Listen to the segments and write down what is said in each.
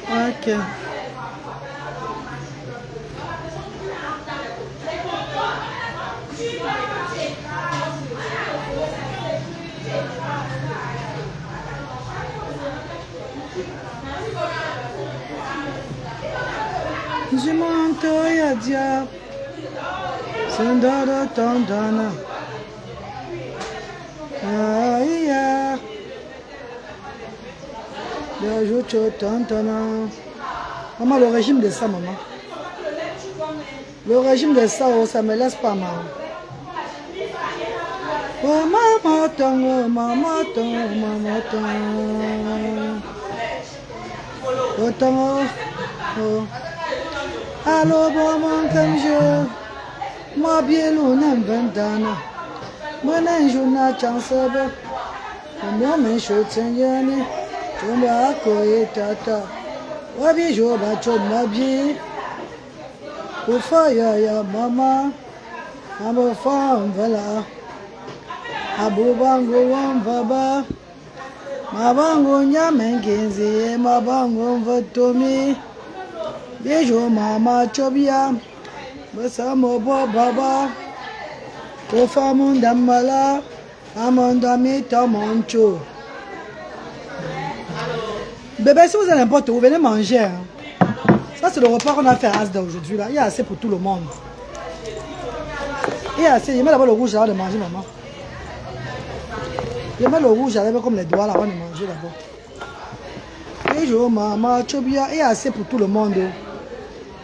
Ok. Je monte à dia. Sendara tandana. Aïe. Maman, le régime de ça, maman. Le régime de ça, oh, ça me laisse pas mal. Oh, maman, tango, maman, tango, maman, tango. Oh, tango, oh. Allô, maman, comme je. Ma bien, l'on ventana. Mon ange, n'a chance, moi, mes choses, Seigneur. Tumba koye tata wabi joba choma bi ufa ya mama amo fam vala abubango wambaba mabango nyamengenzi mabango mvotomi bijo mama chobia basamo baba ufa mundamala amondami tamoncho. Bébé, si vous avez n'importe où, venez manger. Hein. Ça, c'est le repas qu'on a fait à Asda aujourd'hui. Il y a assez pour tout le monde. Il y a assez. Je mets d'abord le rouge avant de manger, maman. Je mets le rouge avec comme les doigts là, avant de manger d'abord. Et je maman, il y a assez pour tout le monde.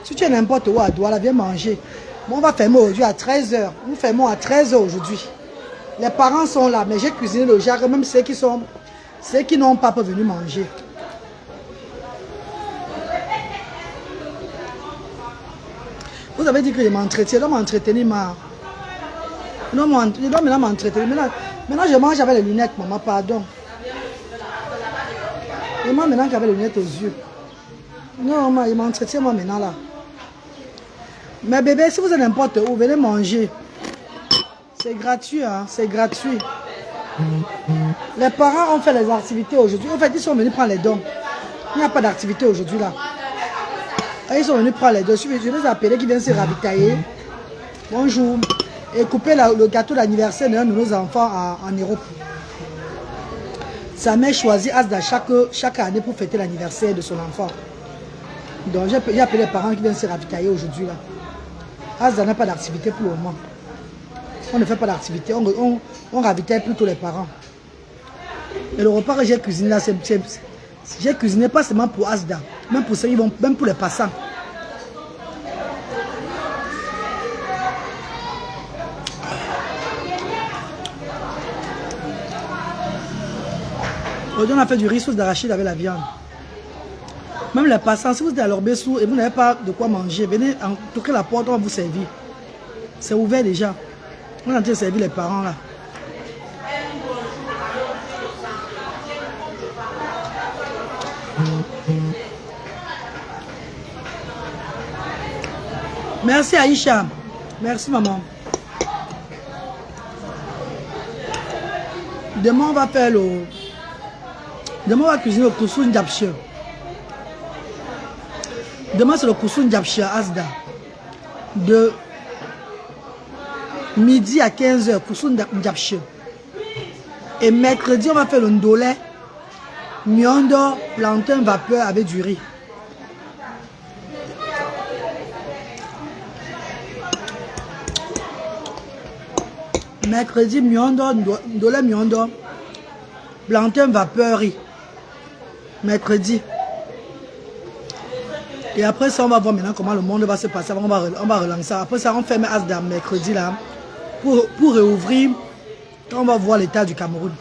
Si tu es n'importe où à Douala, viens manger. Bon, on va fermer aujourd'hui à 13h. Nous fermons à 13h aujourd'hui. Les parents sont là, mais j'ai cuisiné le jacques, même ceux qui n'ont pas pu venir manger. Vous avez dit que je m'entretiens, je dois m'entretenir, je dois maintenant m'entretenir. Maintenant, je mange avec les lunettes, maman, pardon. Je mange maintenant qu'avec les lunettes aux yeux. Non, maman, je m'entretiens moi maintenant là. Mais bébé, si vous êtes n'importe où, venez manger. C'est gratuit, hein, c'est gratuit. Les parents ont fait les activités aujourd'hui. En fait, ils sont venus prendre les dons. Il n'y a pas d'activité aujourd'hui là. Ils sont venus prendre les dons. Je les ai appelés qui viennent se ravitailler. Bonjour. Et couper le gâteau d'anniversaire de nos enfants en Europe. Sa mère choisit Asda chaque année pour fêter l'anniversaire de son enfant. Donc j'ai appelé les parents qui viennent se ravitailler aujourd'hui là. Asda n'a pas d'activité pour le moment. On ne fait pas d'activité, on ravitaille plutôt les parents. Et le repas que j'ai cuisiné là, j'ai cuisiné pas seulement pour Asda, même pour ceux qui vont, même pour les passants. Aujourd'hui, on a fait du riz sauce d'arachide avec la viande. Même les passants, si vous êtes à l'Orbessou et vous n'avez pas de quoi manger, venez toquer la porte, on va vous servir. C'est ouvert déjà. On est en train de servir les parents là. Merci Aïcha. Merci maman. Demain on va faire le... Demain on va cuisiner le koussou ndjapche. Demain c'est le koussou ndjapche à Asda. De midi à 15h, koussou ndjapche. Et mercredi on va faire le ndolé, miondo, plantain vapeur avec du riz. Mercredi, miondo, ndolé miondo, plantain vapeur riz. Mercredi. Et après ça, on va voir maintenant comment le monde va se passer. On va relancer. Après ça, on ferme Asda mercredi là. Pour réouvrir, on va voir l'état du Cameroun.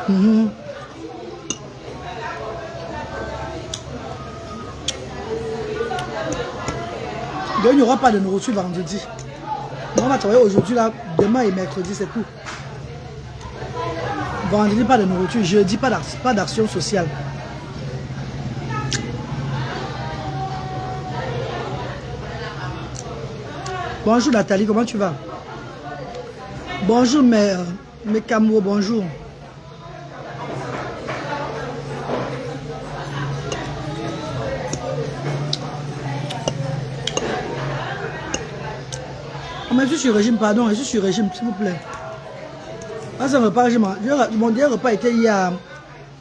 Donc, il n'y aura pas de nourriture vendredi. On va travailler aujourd'hui là, demain et mercredi, c'est tout. Vendredi, pas de nourriture. Jeudi, pas d'action sociale. Bonjour Nathalie, comment tu vas? Bonjour mes Camerounais, bonjour. Oh, mais je suis sur régime, pardon, je suis sur régime, s'il vous plaît. Ah, c'est un repas, mon dernier repas était hier.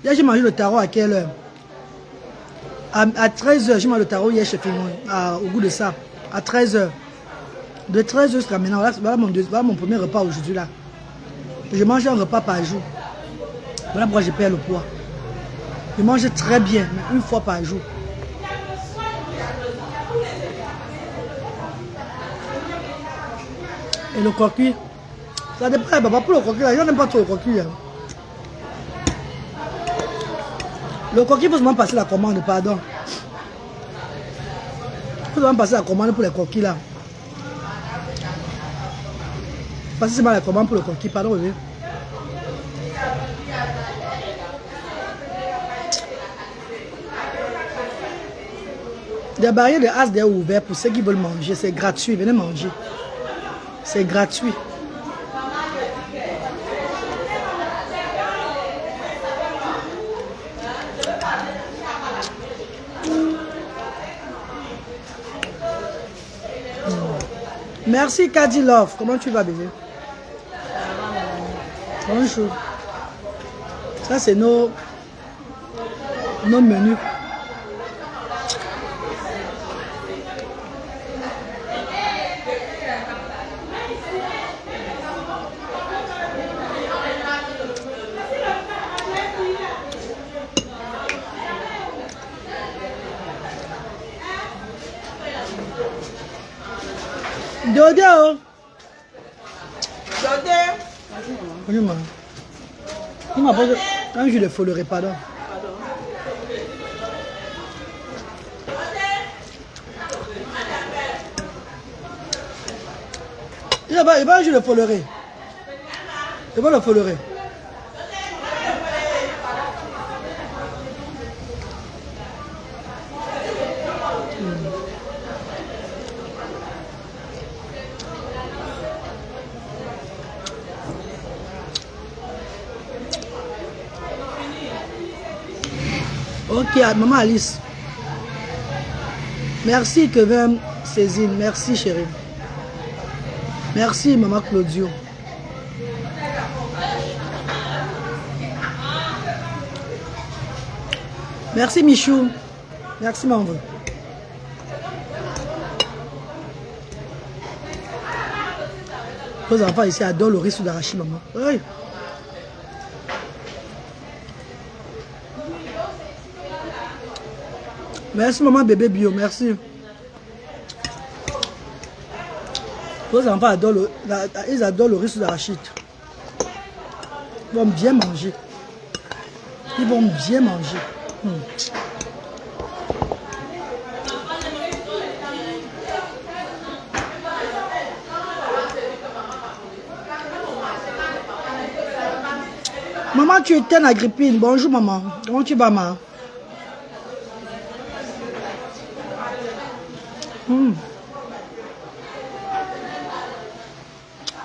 Hier, j'ai mangé le tarot à quelle heure? À 13 h, j'ai mangé le tarot hier chez Fimon, au goût de ça. À 13 h. De 13 h jusqu'à maintenant, voilà mon premier repas aujourd'hui là. Je mange un repas par jour. Voilà pourquoi je perds le poids. Je mange très bien, mais une fois par jour. Et le coquille, ça dépend, papa, pour le coquille, là, je n'aime pas trop le coquille. Hein. Le coquille, il faut seulement passer la commande, pardon. Il faut seulement passer la commande pour les coquilles là. Passer seulement la commande pour le coquille, pardon, oui. Les barrières de Asda ouvertes pour ceux qui veulent manger, c'est gratuit, venez manger. C'est gratuit. Merci Kadi Love. Comment tu vas, bébé? Bonjour. Ça, c'est nos menus. Dodé, oh. Dodé. Bonjour, maman. Il m'a posé un jus de follerie, pardon. Il va un jus de follerie. Il va le follerie. Ok, maman Alice. Merci Kevin Cézine. Merci chérie. Merci maman Claudio. Merci Michou. Merci maman. Vos enfants ici adorent le riz sous d'arachide, maman. Oui. Merci maman bébé bio, merci. Vos enfants adorent ils adorent le riz sous d'arachide. Ils vont bien manger. Ils vont bien manger. Maman, tu étais en Agrippine. Bonjour maman. Comment tu vas, maman?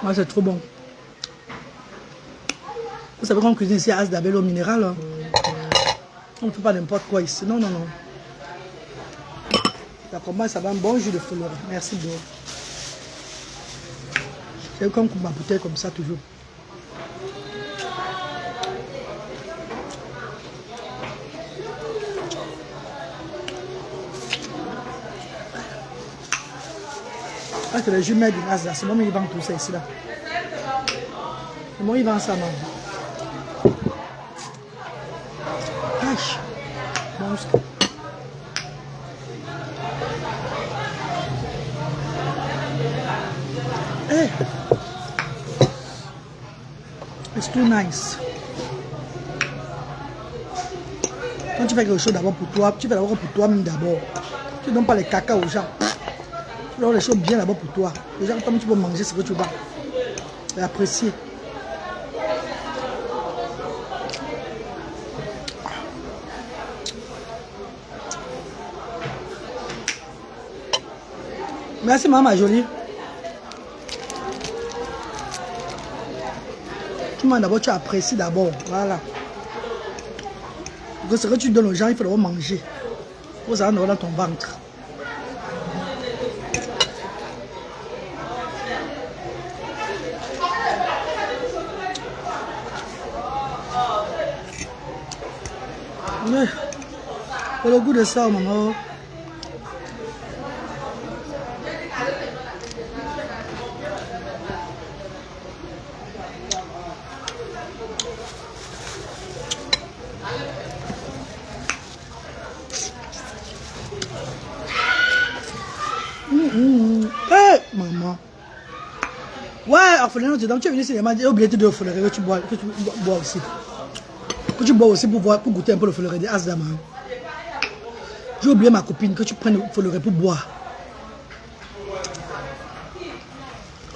Ah, c'est trop bon. Vous savez qu'on cuisine ici à Asda avec l'eau minérale. Hein? On ne fait pas n'importe quoi ici. Non, non, non. Ça commence, ça va un bon jus de fleur. Merci beaucoup. C'est comme ma bouteille comme ça toujours. Ah, c'est le jus made in Asda. C'est moi qui vends tout ça ici là. C'est moi qui vends ça, non. Cache. Bon, hey. It's too nice. Quand tu fais quelque chose d'abord pour toi, tu fais d'abord pour toi-même d'abord. Tu ne donnes pas les caca aux gens. Tu donnes les choses bien d'abord pour toi. Les gens, comme tu peux manger ce que tu vas. Et apprécier. Merci maman jolie. Tu manges d'abord, tu apprécies d'abord. Voilà. Parce que ce que tu donnes aux gens, il faut d'abord manger. Il faut savoir dans ton ventre. Ouais. Pour le goût de ça, maman. Hey, maman. Ouais, orphelinat, donc tu es venu ici, il m'a dit, j'ai oublié de offrir que tu bois aussi. Que tu bois aussi pour goûter un peu le follerie de Asdama. J'ai oublié ma copine, que tu prennes le follerie pour boire.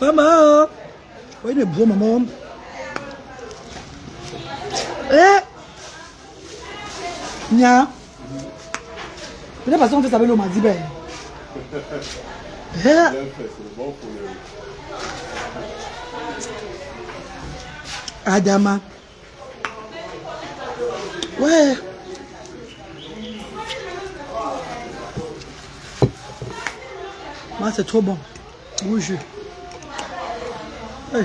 Maman. Oui, il est beau, maman. Eh. Nia. Peut-être parce qu'on fait ça avec l'eau, m'a dit, ben. Adama. Ouais. Moi, c'est trop bon. Rouge. Hey.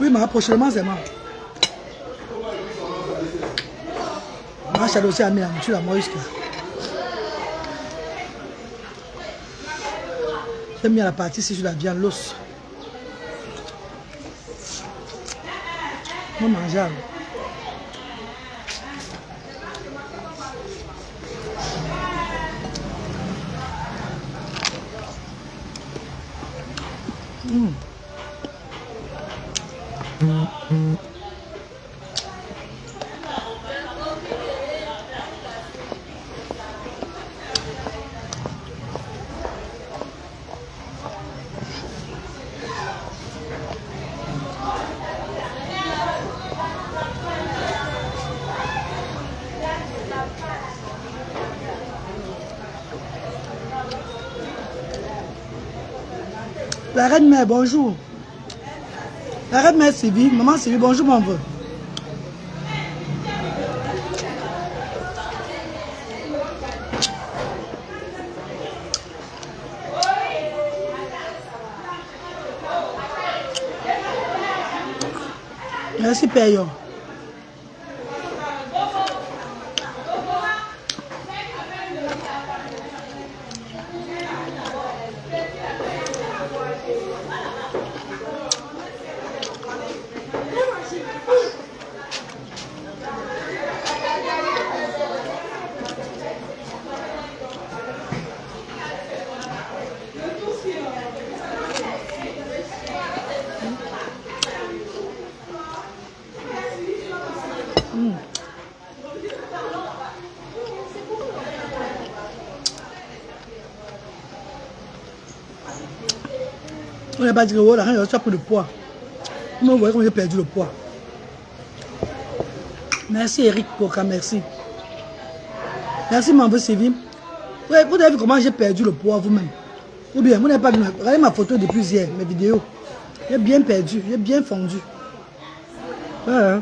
Oui, mais prochainement, c'est moi. Moi, j'ai aussi amené la nourriture à moi jusqu'à. J'ai mis à la partie ici sur la viande, l'os. On mange. La reine-mère, bonjour. La reine-mère Sylvie, maman Sylvie, bonjour mon peu. Merci Père. On n'a pas dit que oh, la reine, tu as pris le poids. Vous voyez comment j'ai perdu le poids. Merci Eric Coca, merci. Merci Mambo Sylvie. Ouais, vous avez vu comment j'ai perdu le poids vous-même. Ou bien, vous n'avez pas vu. Regardez ma photo depuis hier, mes vidéos. J'ai bien perdu, j'ai bien fondu. Ouais.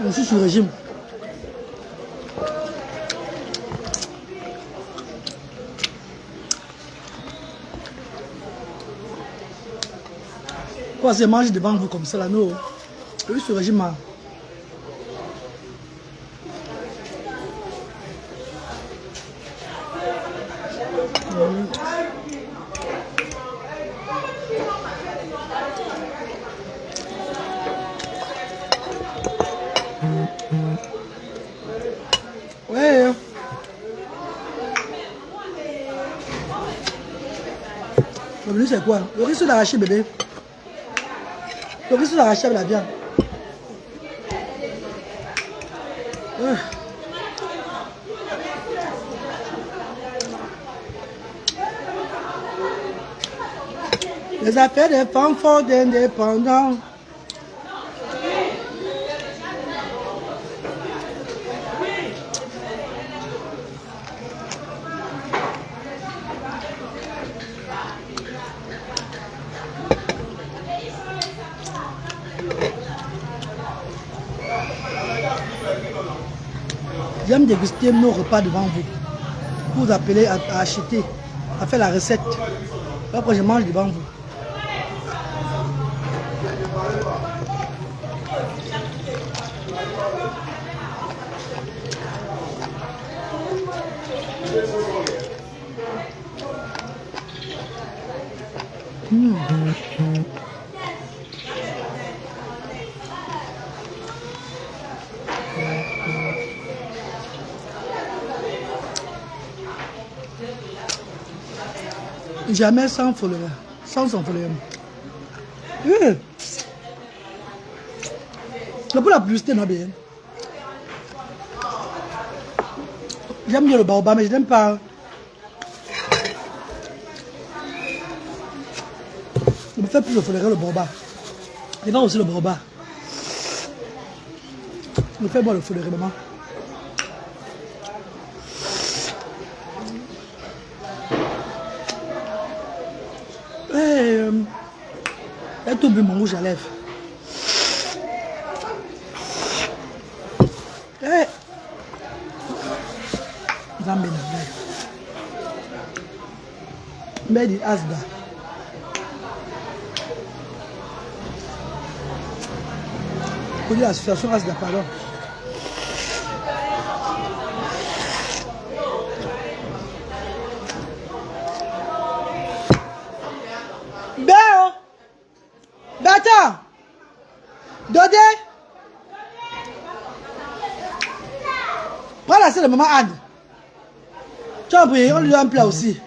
Je suis sur le régime. Quoi, c'est manger devant vous comme ça là, non? Je suis sur le régime. Ouais. Le menu c'est quoi? Le riz sur l'arraché bébé. Le riz sur l'arraché avec la viande. Ouais. Les affaires des femmes fortes d'indépendants. J'aime déguster nos repas devant vous. Vous appelez à acheter. a fait la recette. Après, je mange devant vous. Jamais sans folie, sans son folie. Oui. C'est pour la publicité, non bien. J'aime bien le baobab, mais je n'aime pas. Je me fais plus le folie, le baobab. Il va aussi le baobab. Je me fais boire le folie, maman. Et tout bu mon rouge à lèvres. Made Asda. Pour l'association Asda, pardon. Attends. Dodé. Prends la selle de maman Anne. Tu as pris, on lui donne un plat aussi.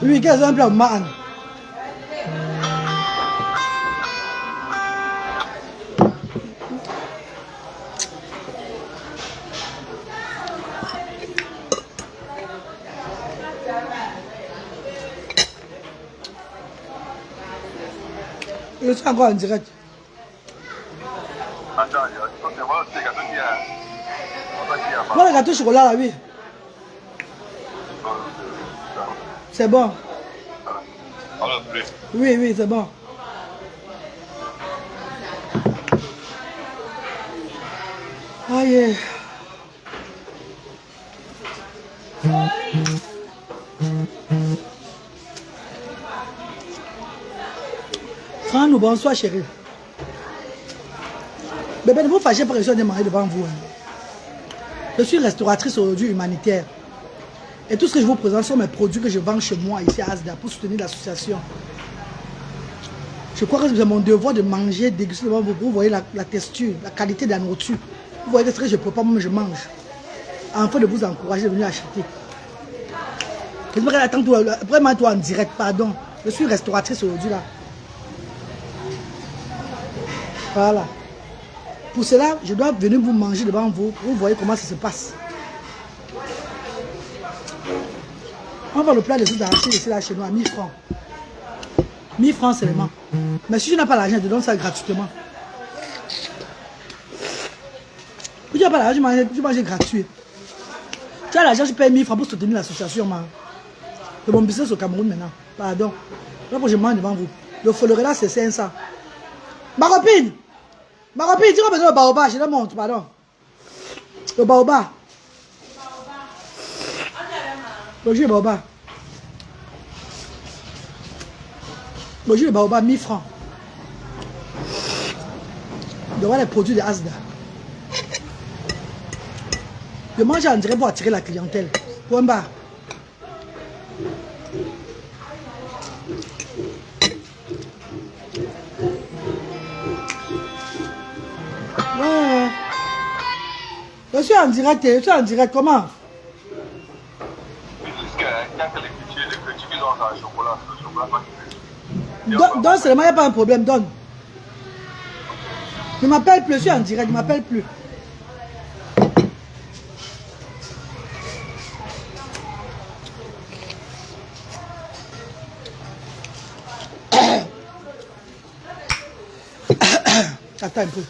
Oui, qu'est-ce un plat de maman Anne? Je suis encore en direct. Attends, Prends le gâteau au chocolat là, oui. C'est bon. Oui, oui, c'est bon. Aïe. Franck, bonsoir chérie. Bébé, ne vous fâchez pas que je sois démarré devant vous. Je suis restauratrice aujourd'hui humanitaire. Et tout ce que je vous présente sont mes produits que je vends chez moi ici à Asda pour soutenir l'association. Je crois que c'est mon devoir de manger, déguster devant vous. Vous voyez la texture, la qualité de la nourriture. Vous voyez ce que je prépare, moi je mange. Afin de vous encourager de venir acheter. Je me attends vraiment toi en direct, pardon. Je suis restauratrice aujourd'hui là. Voilà. Pour cela, je dois venir vous manger devant vous. Vous voyez comment ça se passe. On va le plat de soupe d'arachide ici là chez nous à 1000 francs. 1000 francs seulement. Mais si tu n'as pas l'argent, je te donne ça gratuitement. Si tu n'as pas l'argent, tu manges gratuit. Tu as l'argent, je paye 1000 francs pour soutenir l'association. C'est mon business au Cameroun maintenant. Pardon. Là, je mange devant vous. Le folerie là, c'est 500. Ma copine, tu as besoin de baobab, je te montre, pardon. Le baobab. Le baobab. Le baobab, 1000 francs. Je vois les produits de Asda. Je mange en direct pour attirer la clientèle. Point bas. Ouais. Je suis en direct, comment? Donne seulement, il n'y a pas un problème, donne. Ne m'appelle plus, je suis en direct, ne m'appelle plus. Attends un peu.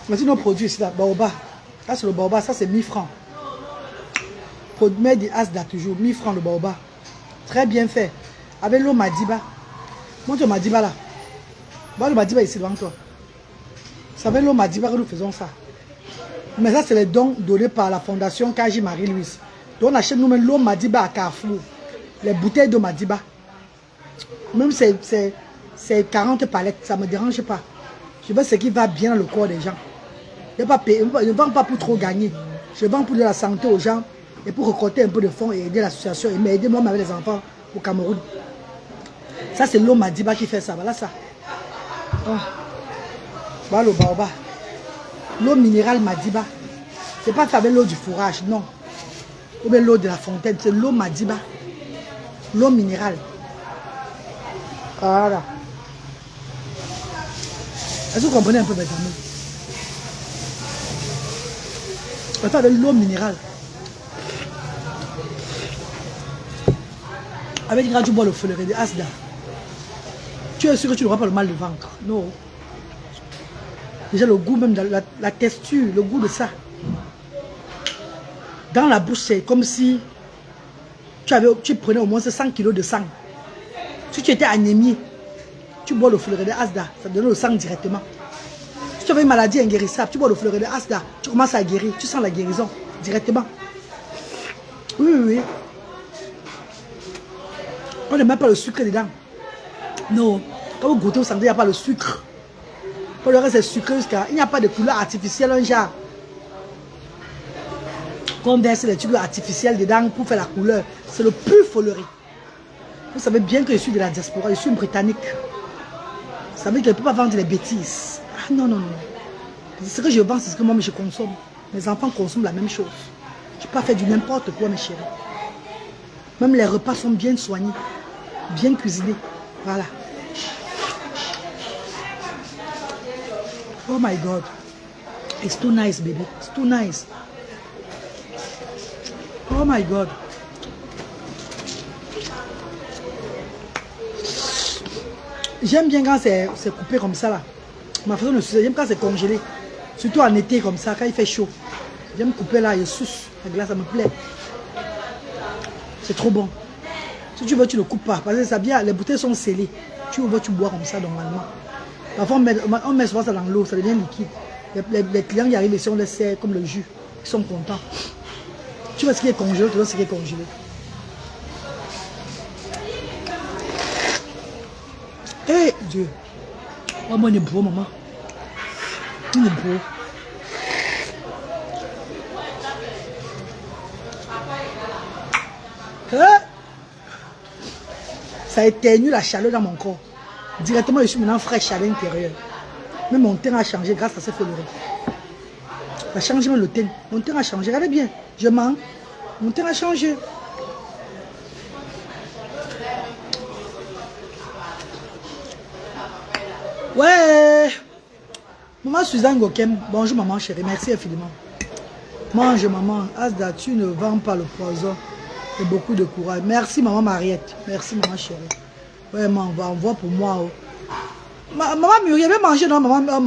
Voici nos produits ici, là, baobab. Ça c'est le baobab, ça c'est 1000 francs. Produit Asda toujours, 1000 francs le baobab. Très bien fait. Avec l'eau Madiba. Montre le Madiba là. Voilà le Madiba ici devant toi. C'est avec l'eau Madiba que nous faisons ça. Mais ça c'est les dons donnés par la fondation Kaji Marie-Louise. Donc on achète nous-mêmes l'eau Madiba à Carrefour. Les bouteilles de Madiba. Même c'est 40 palettes, ça ne me dérange pas. Je veux ce qui va bien dans le corps des gens. Je ne vends pas pour trop gagner. Je vends pour de la santé aux gens et pour récolter un peu de fonds et aider l'association et m'aider moi avec les enfants au Cameroun. Ça, c'est l'eau Madiba qui fait ça. Voilà ça. Oh. Voilà le baobab. L'eau minérale Madiba. Ce n'est pas fait avec l'eau du fourrage, non. Ou bien l'eau de la fontaine. C'est l'eau Madiba. L'eau minérale. Voilà. Est-ce que vous comprenez un peu mes amis? On fait avec l'eau minérale. Avec quand tu bois le fleuret de Asda, tu es sûr que tu n'auras pas le mal de ventre. Non. Déjà le goût même, la texture, le goût de ça. Dans la bouche, c'est comme si tu prenais au moins 100 kilos de sang. Si tu étais anémié, tu bois le fleuret de Asda, ça te donne le sang directement. Si tu avais une maladie inguérissable, tu bois le fleuret de Asda, tu commences à guérir, tu sens la guérison directement. Oui, oui, oui. On ne met pas le sucre dedans. Non. Quand vous goûtez au sang, il n'y a pas le sucre. Pour le reste, c'est sucré jusqu'à... Il n'y a pas de couleur artificielle, un genre. On verse des trucs artificiels dedans pour faire la couleur. C'est le pur follerie. Vous savez bien que je suis de la diaspora, je suis une Britannique. Ça veut dire que je ne peux pas vendre des bêtises. Ah non, non, non. Ce que je vends, c'est ce que moi je consomme. Mes enfants consomment la même chose. Je ne peux pas faire du n'importe quoi, mes chéris. Même les repas sont bien soignés, bien cuisinés. Voilà. Oh my God. It's too nice, baby. It's too nice. Oh my God. J'aime bien quand c'est coupé comme ça là. Ma façon de sucer, j'aime quand c'est congelé. Surtout en été comme ça, quand il fait chaud. J'aime couper là et suce. La glace, ça me plaît. C'est trop bon. Si tu veux, tu ne le coupes pas. Parce que ça bien, les bouteilles sont scellées. Tu ouvres, tu bois comme ça normalement. Parfois, on met souvent ça dans l'eau, ça devient liquide. Les clients qui arrivent ici, on les sert comme le jus. Ils sont contents. Tu vois ce qui est congelé, tu vois ce qui est congelé. Eh Dieu. Oh, moi, il est beau, maman. Il est beau. Ça éteignue la chaleur dans mon corps. Directement, je suis maintenant fraîche à l'intérieur. Même mon teint a changé grâce à ces fleurs. Ça a changé même le teint. Mon teint a changé. Regardez bien. Je mens. Mon teint a changé. Ouais. Maman Suzanne Gokem. Bonjour maman chérie. Merci infiniment. Mange maman. Asda, tu ne vends pas le poison. Et beaucoup de courage. Merci maman Mariette. Merci maman chérie. Ouais, maman, on va envoyer pour moi. Oh. Maman Muriel, viens manger, non, maman,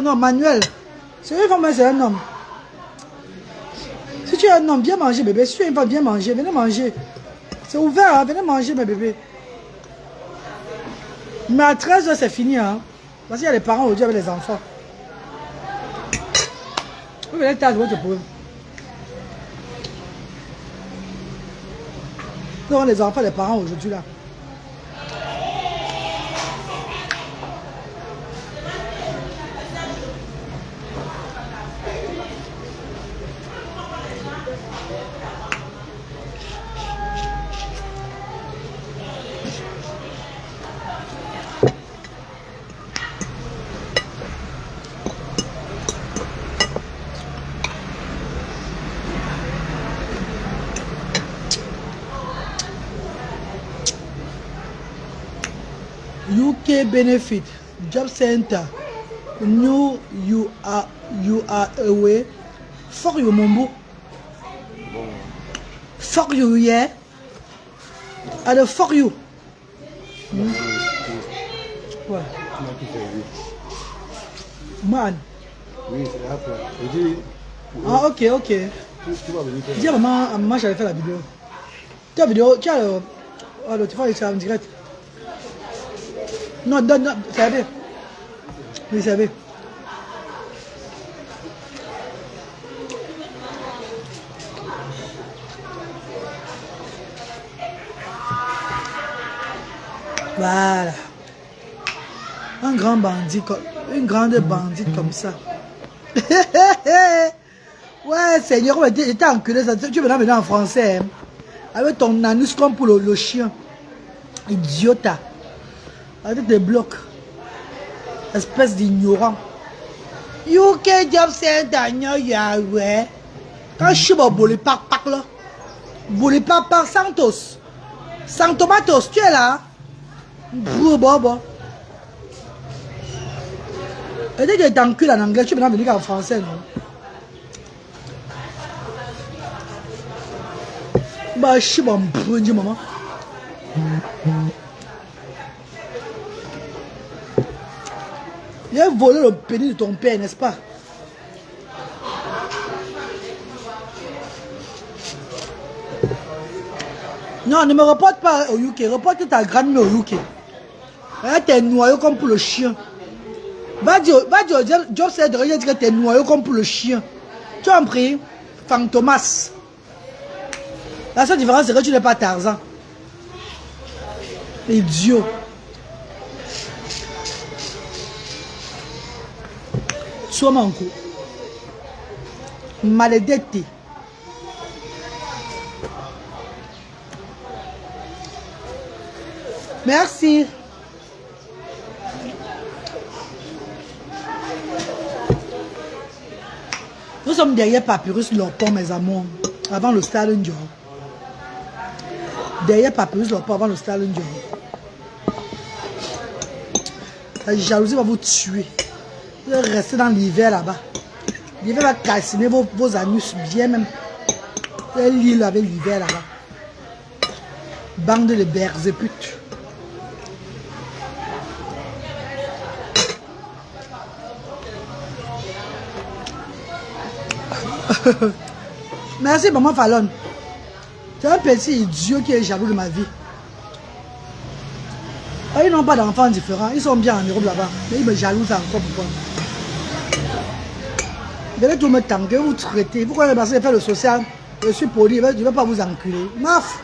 non, Manuel. C'est un homme. Si tu es un homme, viens manger, bébé. Si tu es une femme, viens manger. Venez manger. C'est ouvert, hein? Venez manger, mes bébés. Mais à 13h, c'est fini, hein? Parce qu'il y a les parents aujourd'hui avec les enfants. Vous venez tard, votre problème. Non, les enfants, les parents aujourd'hui, là. UK Benefit Job Center. New you are away. Fuck you, Mombo. Fuck you, yeah. And fuck you. Ouais. Man. Oui, c'est après. Ah, ok, ok. Tu vas venir faire. Dis à maman, j'avais fait la vidéo. Tu as la vidéo, tu as le. Oh, tu vas aller en direct. Non, non, non, ça va. Oui, ça va. Voilà. Un grand bandit, une grande bandite comme ça. Ouais, Seigneur, j'étais enculé. Tu veux venir en français. Hein? Avec ton anus comme pour le chien. Idiota. Avec des blocs. Espèce d'ignorant. UK Job Center, Yahweh. Quand je suis au Bolipac, là. Bolipac, Santos. Santomatos, tu es là? Bobo. Et dès que tu t'encules en anglais, tu peux venir en français, non? Bah, je suis bon, du moment. Il a volé le pénis de ton père, n'est-ce pas? Non, ne me reporte pas au UK. Reporte ta grand-mère au UK. T'es noyau comme pour le chien. Va dire Job c'est de rien dire que t'es noyau comme pour le chien. Tu as compris? Fantomas. La seule différence, c'est que tu n'es pas Tarzan. Idiot. Sois mon coup. Maledetto. Merci. Nous sommes derrière Papyrus Lopon, mes amours, avant le Stalin Dior. Derrière Papyrus Lopon, avant le Stalin Dior. La jalousie va vous tuer. Vous allez rester dans l'hiver là-bas. L'hiver va calciner vos anus bien même. Vous allez lire avec l'hiver là-bas. Bande de berzéputes. Merci maman Fallon. C'est un petit idiot qui est jaloux de ma vie. Ils n'ont pas d'enfants différents. Ils sont bien en Europe là-bas. Mais ils me jalousent encore pourquoi. Vous allez tout me tanker, vous traiter. Pourquoi parce que je fais le social? Je suis poli, je ne vais pas vous enculer. Maf.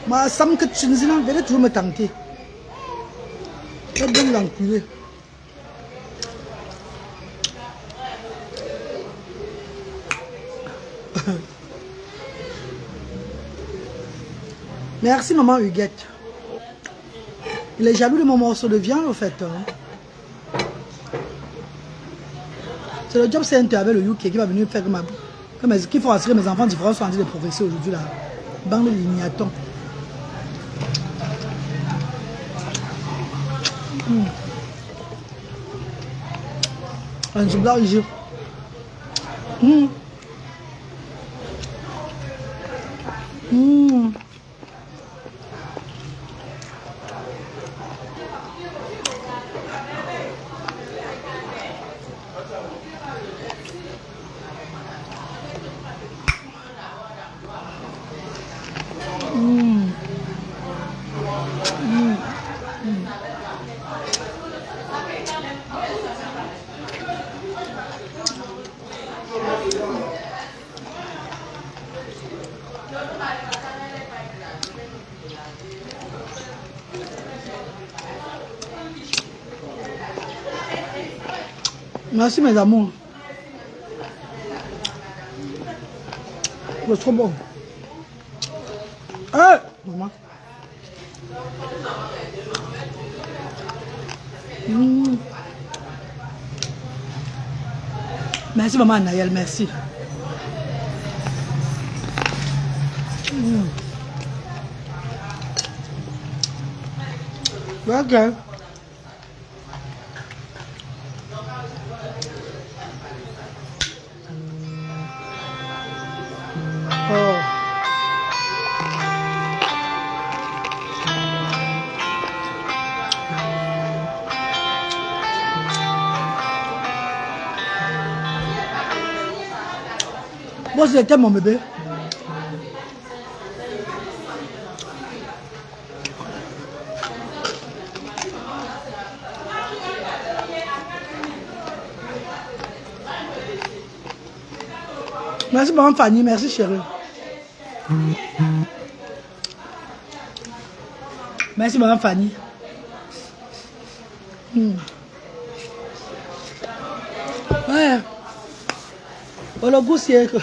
Ma sam que tu ne sais pas, vous allez toujours me tanker. Je vais bien vous enculer. Merci maman Huguette. Il est jaloux de mon morceau de viande, au fait. Hein. C'est le job center avec le UK qui va venir faire qu'il faut assurer mes enfants différents sont en train de progresser aujourd'hui là. Bande de lignatons. Un blanc, il joue. Merci mes amours. C'est trop bon. Hey, maman. Merci maman Naël, merci. Ok. Moi, c'était mon bébé. Merci, maman Fanny. Merci, chérie. Merci, maman Fanny. Ouais. Bon, le goût, c'est que...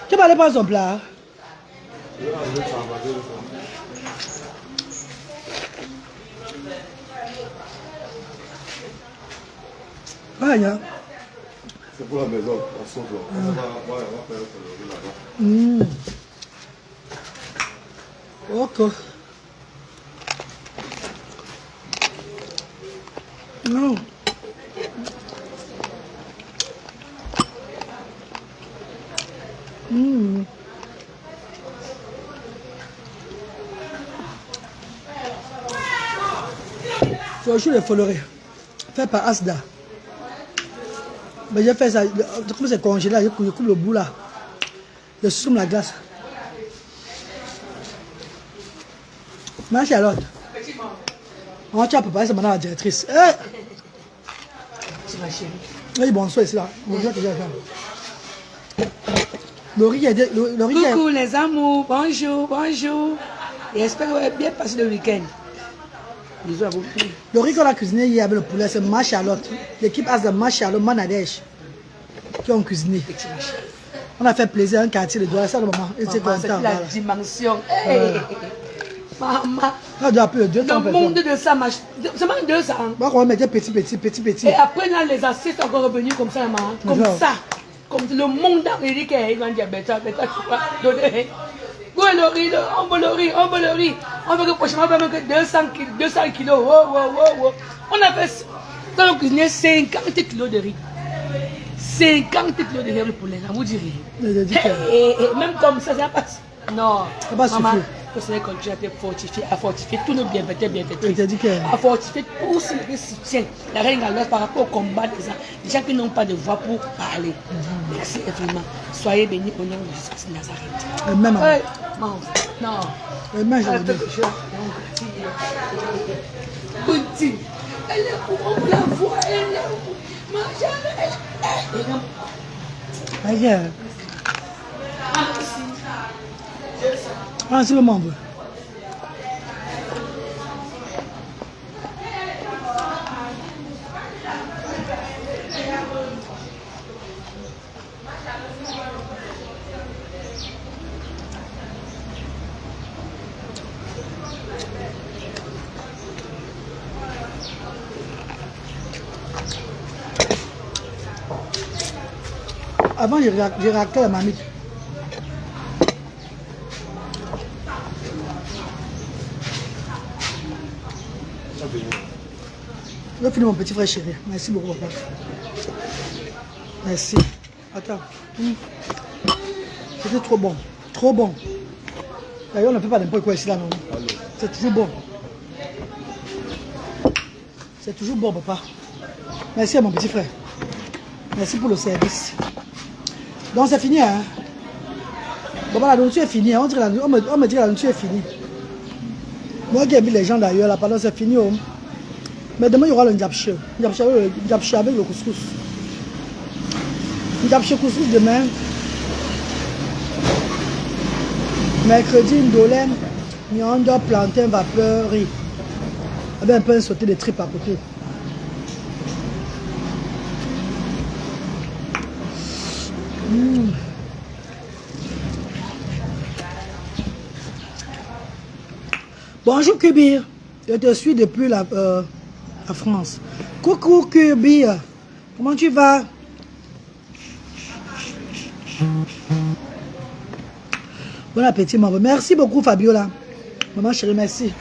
Tu vas aller prendre son plat. Ouais, hein. C'est pour la maison, on saute là. On va faire le là-bas. Ok. Non. Toujours les folorés. Fait par Asda. Mais j'ai fait ça. Comme c'est congélé, je coupe le bout là. Je suis sur la glace. Ma Charlotte. On tu as préparé ça maintenant à la directrice. C'est ma chérie. Oui, bonsoir ici là. Bonjour, tu viens. Laurie, Coucou les amours, bonjour, bonjour. Et j'espère que vous avez bien passé le week-end. Bisous à vous. Laurie qu'on a cuisiné hier avec le poulet, c'est ma Charlotte. L'équipe a de ma Charlotte, Manadèche, qui ont cuisiné. On a fait plaisir à un quartier de doigts, ça le moment. Et c'est content. C'est la dimension. Hey. Maman. On doit appeler 200 Le monde de ça marche. Seulement 200. Moi, on mettait petit. Et après, là, les assiettes sont encore revenus comme ça, maman. Comme Genre. ça. Comme le monde d'Amérique, ils vont dire, bêta, tu vas donner. Où est le riz? On veut le riz, on veut le riz. On veut que prochainement, on va mettre 200 kilos. Wow. On a fait, dans le cuisinier, 50 kilos de riz. 50 kilos de riz de poulet, là, vous direz. Et même comme ça, ça passe. Non, Ça va maman, suffire. que c'est continue à fortifier tous nos bienfaiteurs. Je te dis que... À fortifier tout ce qui soutient la reine Galoise par rapport au combat des gens qui n'ont pas de voix pour parler. Merci infiniment. Soyez bénis au nom de Jésus de Nazareth. Même. Ouais. Non. Même, je Petit. Elle est où? On la voit, elle est où? Manger, elle est... Aïe. Ah, c'est le membre. Avant, j'ai raclé la mamie. Je vais finir mon petit frère chéri. Merci beaucoup, papa. Merci. Attends. C'était trop bon. Trop bon. D'ailleurs, on ne fait pas n'importe quoi ici, là, non. C'est toujours bon. C'est toujours bon, papa. Merci à mon petit frère. Merci pour le service. Donc, c'est fini, hein. Bon, la nourriture est finie. Hein. On me dit que la nourriture est finie. Moi qui ai mis les gens d'ailleurs, là, pendant c'est fini. Oh. Mais demain, il y aura le njapche. Njapche avec le couscous. Njapche couscous demain. Mercredi, ndolène, mianda, plantain, vapeur, riz. Avec un peu sauté de tripes à côté. Bonjour Kubir, je te suis depuis la France. Coucou Kubir, comment tu vas? Bon appétit maman. Merci beaucoup Fabiola. Maman chérie, merci.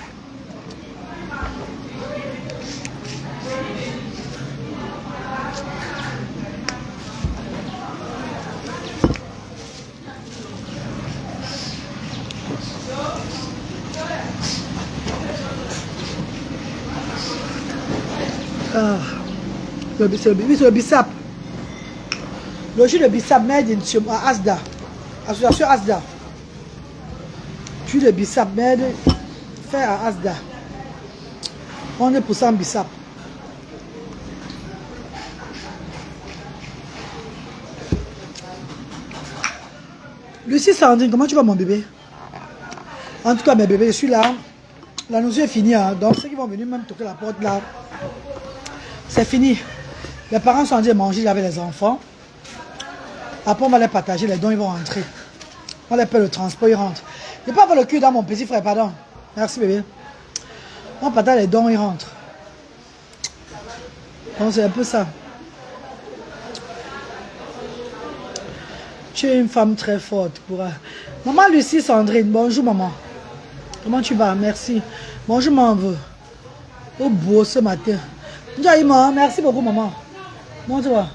Ah, c'est le bissap. Le jus de bissap made in Asda. Association Asda. Jus de bissap made fait à Asda. 100% bissap. Lucie Sandrine, comment tu vas mon bébé? En tout cas mes bébés, je suis là. La nourriture est finie. Hein. Donc, ceux qui vont venir même toquer la porte là, c'est fini. Les parents sont en train de manger avec les enfants. Après, on va les partager. Les dons, ils vont rentrer. On les paie le transport, ils rentrent. Je ne peux pas avoir le cul dans mon petit frère, pardon. Merci, bébé. On partage les dons, ils rentrent. Donc, c'est un peu ça. Tu es une femme très forte. Maman Lucie Sandrine, bonjour maman. Comment tu vas? Merci. Bonjour maman. Au beau ce matin. Merci beaucoup maman. Comment tu vas?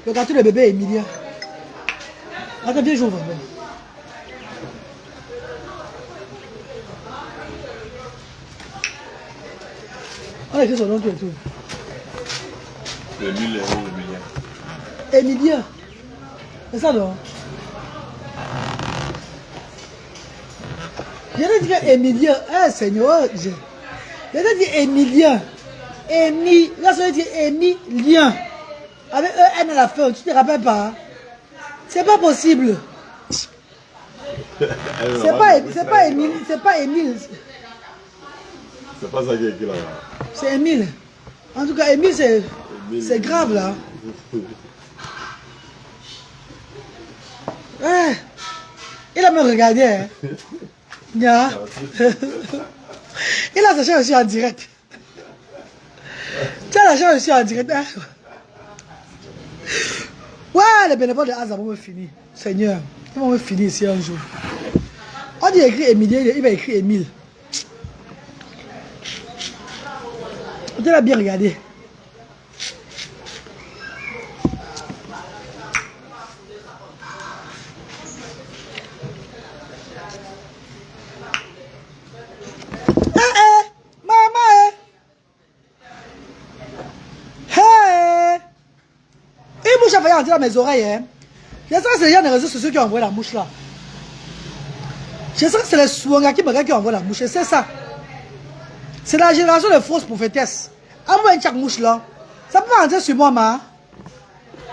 Regarde le bébé Emilia. Attends, viens j'ouvre. On a écrit son nom, tu es tout. Emilia. Emilia. C'est ça non? Je vais dire Emilia. Eh Seigneur. Je vais dire Emilia. Là, ça veut dire Emilien. Avec E-N à la fin, tu te rappelles pas? C'est pas possible. C'est pas Émile. C'est pas Émile. C'est pas ça qui est écrit là. C'est Émile. En tout cas, Émile, c'est grave là. Ouais. Il a me regardé. Hein. Yeah. Il a sachet aussi en direct. Tu as la chance aussi en direct. Hein? Ouais, les bénévoles de Hazard vont me finir. Seigneur, ils vont me finir ici un jour. On dit écrit Émilien, il va écrire Émile. Tu l'as bien regardé. Dans mes oreilles, hein. Je sais que c'est les gens des réseaux sociaux qui ont envoyé la mouche là. Je sais que c'est les Souanga qui ont envoyé la mouche. C'est ça. C'est la génération de fausses prophétesses. Envoie une chaque mouche là. Ça peut pas rentrer sur moi, ma.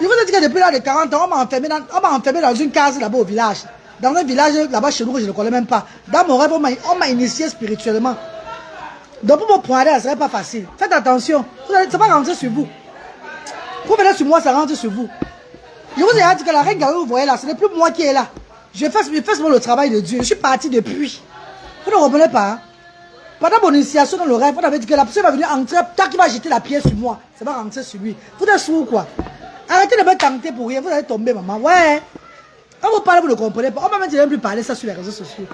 Je vous ai dit que depuis l'âge de 40 ans, on m'a enfermé dans une case là-bas au village. Dans un village là-bas chez nous que je ne connais même pas. Dans mon rêve, on m'a initié spirituellement. Donc pour me pointer, ça serait pas facile. Faites attention. Ça va rentrer sur vous. Pour venir sur moi, ça rentre sur vous. Je vous ai dit que la reine Gaïa, vous voyez là, ce n'est plus moi qui est là. Je fais seulement le travail de Dieu. Je suis parti depuis. Vous ne comprenez pas? Hein? Pendant mon initiation dans le rêve, on avait dit que la personne va venir entrer, tant qu'il va jeter la pierre sur moi, ça va rentrer sur lui. Vous êtes sourd ou quoi? Arrêtez de me tenter pour rien, vous allez tomber, maman. Ouais. On vous parle, vous ne comprenez pas. On m'a même dit de ne plus parler ça sur les réseaux sociaux.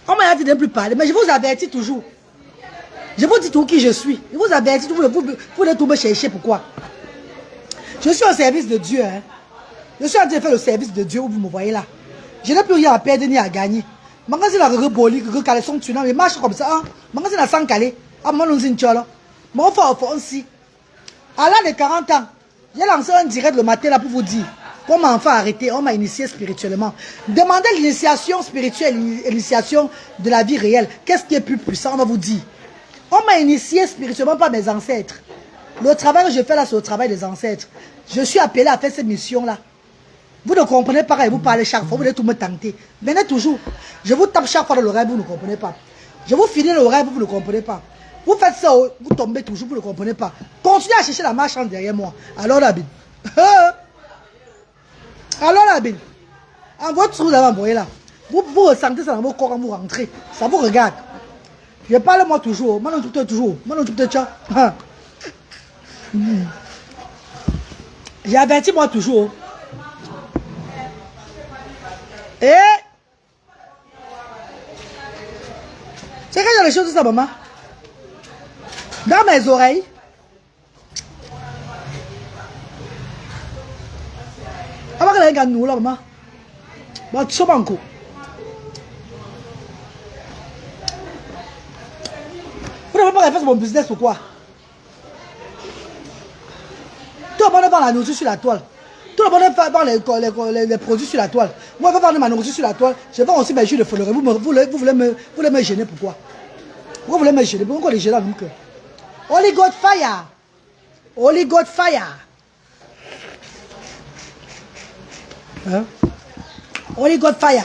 On m'a dit de ne plus parler, mais je vous avertis toujours. Je vous dis tout qui je suis. Je vous avertis, vous ne tout me chercher, pourquoi? Je suis au service de Dieu. Hein. Je suis en train de faire le service de Dieu où vous me voyez là. Je n'ai plus rien à perdre ni à gagner. Maintenant, c'est la reboli, que calé son tunnel, mais marche comme ça. Maintenant, c'est la sans calé. Ah, moi, nous sommes là. Mon frère, aussi. À l'âge de 40 ans, j'ai lancé un direct le matin là pour vous dire. Pour m'enfant arrêter, on m'a initié spirituellement. Demandez l'initiation spirituelle, l'initiation de la vie réelle. Qu'est-ce qui est plus puissant, on va vous dire. On m'a initié spirituellement par mes ancêtres. Le travail que je fais là, c'est le travail des ancêtres. Je suis appelé à faire cette mission-là. Vous ne comprenez pas, et vous parlez chaque fois, vous voulez tout me tenter. Venez toujours. Je vous tape chaque fois dans le rêve, vous ne comprenez pas. Je vous finis le rêve, vous ne comprenez pas. Vous faites ça, vous tombez toujours, vous ne comprenez pas. Continuez à chercher la marche derrière moi. Alors la bine. Alors la bine. Envoyez tout ce que vous avez envoyé là. Vous ressentez ça dans vos corps quand vous rentrez. Ça vous regarde. Je parle moi toujours. Moi non, tout est toujours. Moi non, tout est tcha. J'ai averti moi toujours. Et c'est quand il y a les choses de ça, maman. Dans mes oreilles. Avant que les gars nous là, maman. Bon, tu sais pas encore. Vous ne pouvez pas faire mon business ou quoi? Tout le monde vend la nourriture sur la toile. Tout le monde vend les produits sur la toile. Moi, je vais vendre ma nourriture sur la toile. Je vends aussi mes jus de follerie. Vous voulez me gêner, pourquoi? Pourquoi vous voulez me gêner? Pourquoi les gêner dans mon cœur? Holy God fire! Holy God fire! Hein? Holy God fire.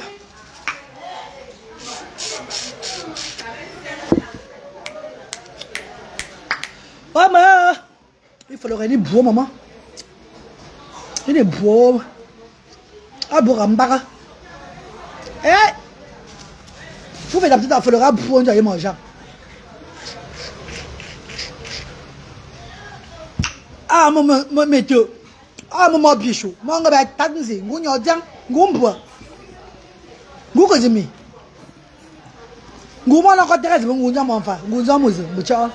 Maman, il faut le rendre beau, maman. Il est beau. Ah, beau rambara. Eh! Vous faites la petite affaire, le beau, on doit y manger. Ah, maman, météo. Ah, maman, bichou. Moi, on va être tansé. Vous n'avez pas de bois. Vous connaissez. Vous m'en avez intéressé, vous n'avez pas fait. Vous n'avez pas fait.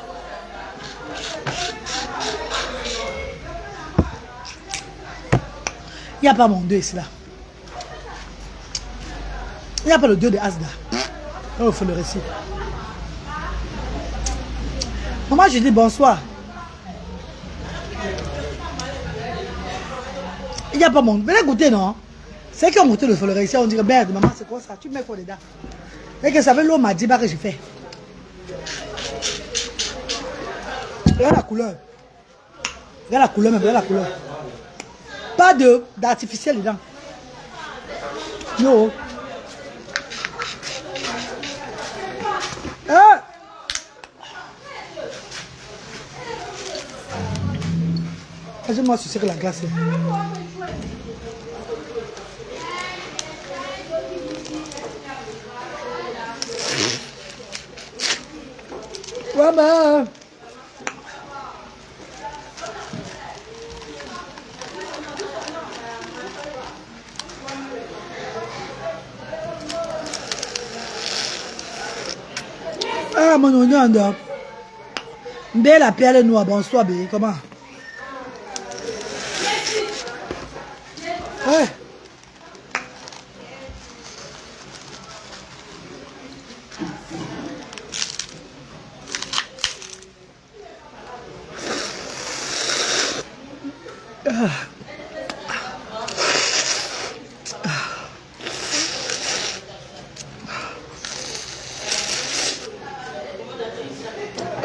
Il n'y a pas mon 2 ici là. Il n'y a pas le 2 de Asda. Il faut le récit. Maman, je dis bonsoir. Il n'y a pas mon. Venez goûter, non? C'est qui ont goûté le follet ici, on dirait merde, maman, c'est quoi ça? Tu mets quoi dedans? Et que ça fait l'eau m'a dit que j'ai fait. Regarde la couleur. Regarde la couleur, mais regarde la couleur. Pas d'artificiel dedans. Non. Ah! Moi, je sais que la glace est. Maman! Ah, mon oignon, belle la perle noire, bonsoir, bébé, comment? Ouais.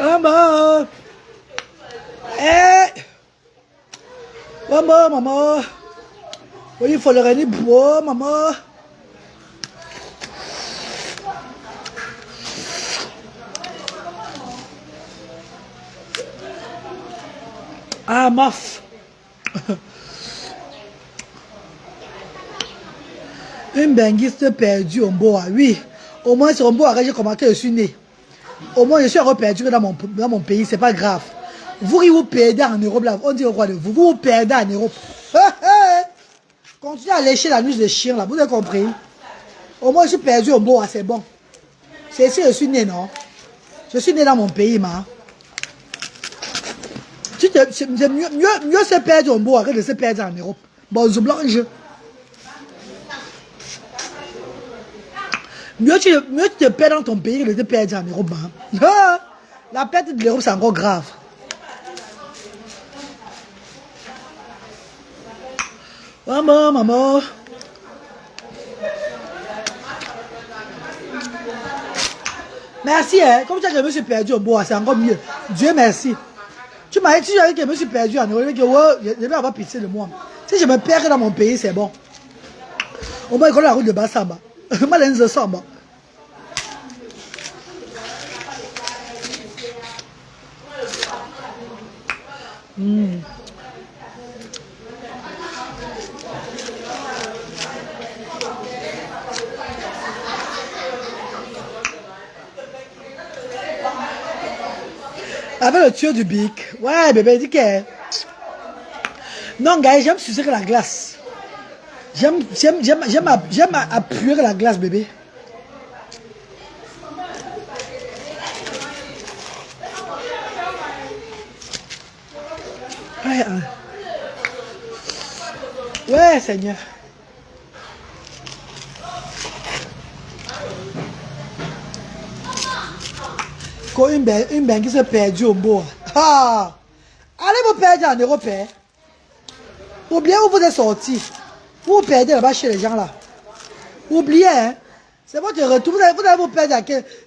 Maman! Eh! Maman, maman! Oui, il faut le rendre beau, maman! Ah, maf! Une benguiste perdue au bois, oui. Au moins, sur un bois, j'ai remarqué que je suis né. Au moins, je suis perdu dans mon pays, c'est pas grave. Vous qui vous perdez en Europe, là, on dit quoi de vous? Vous vous perdez en Europe. Continuez à lécher la nuit de chien, là, vous avez compris? Au moins, je suis perdu au bois, c'est bon. C'est ici que je suis né, non? Je suis né dans mon pays, ma. C'est mieux se perdre au bois que de se perdre en Europe. Bon, je blanche. Mieux tu te perds dans ton pays que de te perdre en Europe. Hein? La perte de l'Europe, c'est encore grave. Maman, maman. Merci, hein. Comme ça que je me suis perdu au bois, c'est encore mieux. Dieu merci. Tu m'as dit que je me suis perdu en Europe, que je vais avoir pitié de moi. Si je me perds dans mon pays, c'est bon. Au moins, il connaît la route de Bassamba. Malin Samba. Avec le tuyau du bic. Ouais, bébé, dis que. Non, gars, j'aime sucer la glace. J'aime appuyer la glace, bébé. Ouais, hein. Ouais, Seigneur. Quand une bain qui se perdue au bois. Ah! Allez vous perdre en Europe. Hein? Oubliez où vous êtes sortis. Vous vous perdez là-bas chez les gens là. Oubliez, hein? C'est votre retour. Vous allez vous perdre.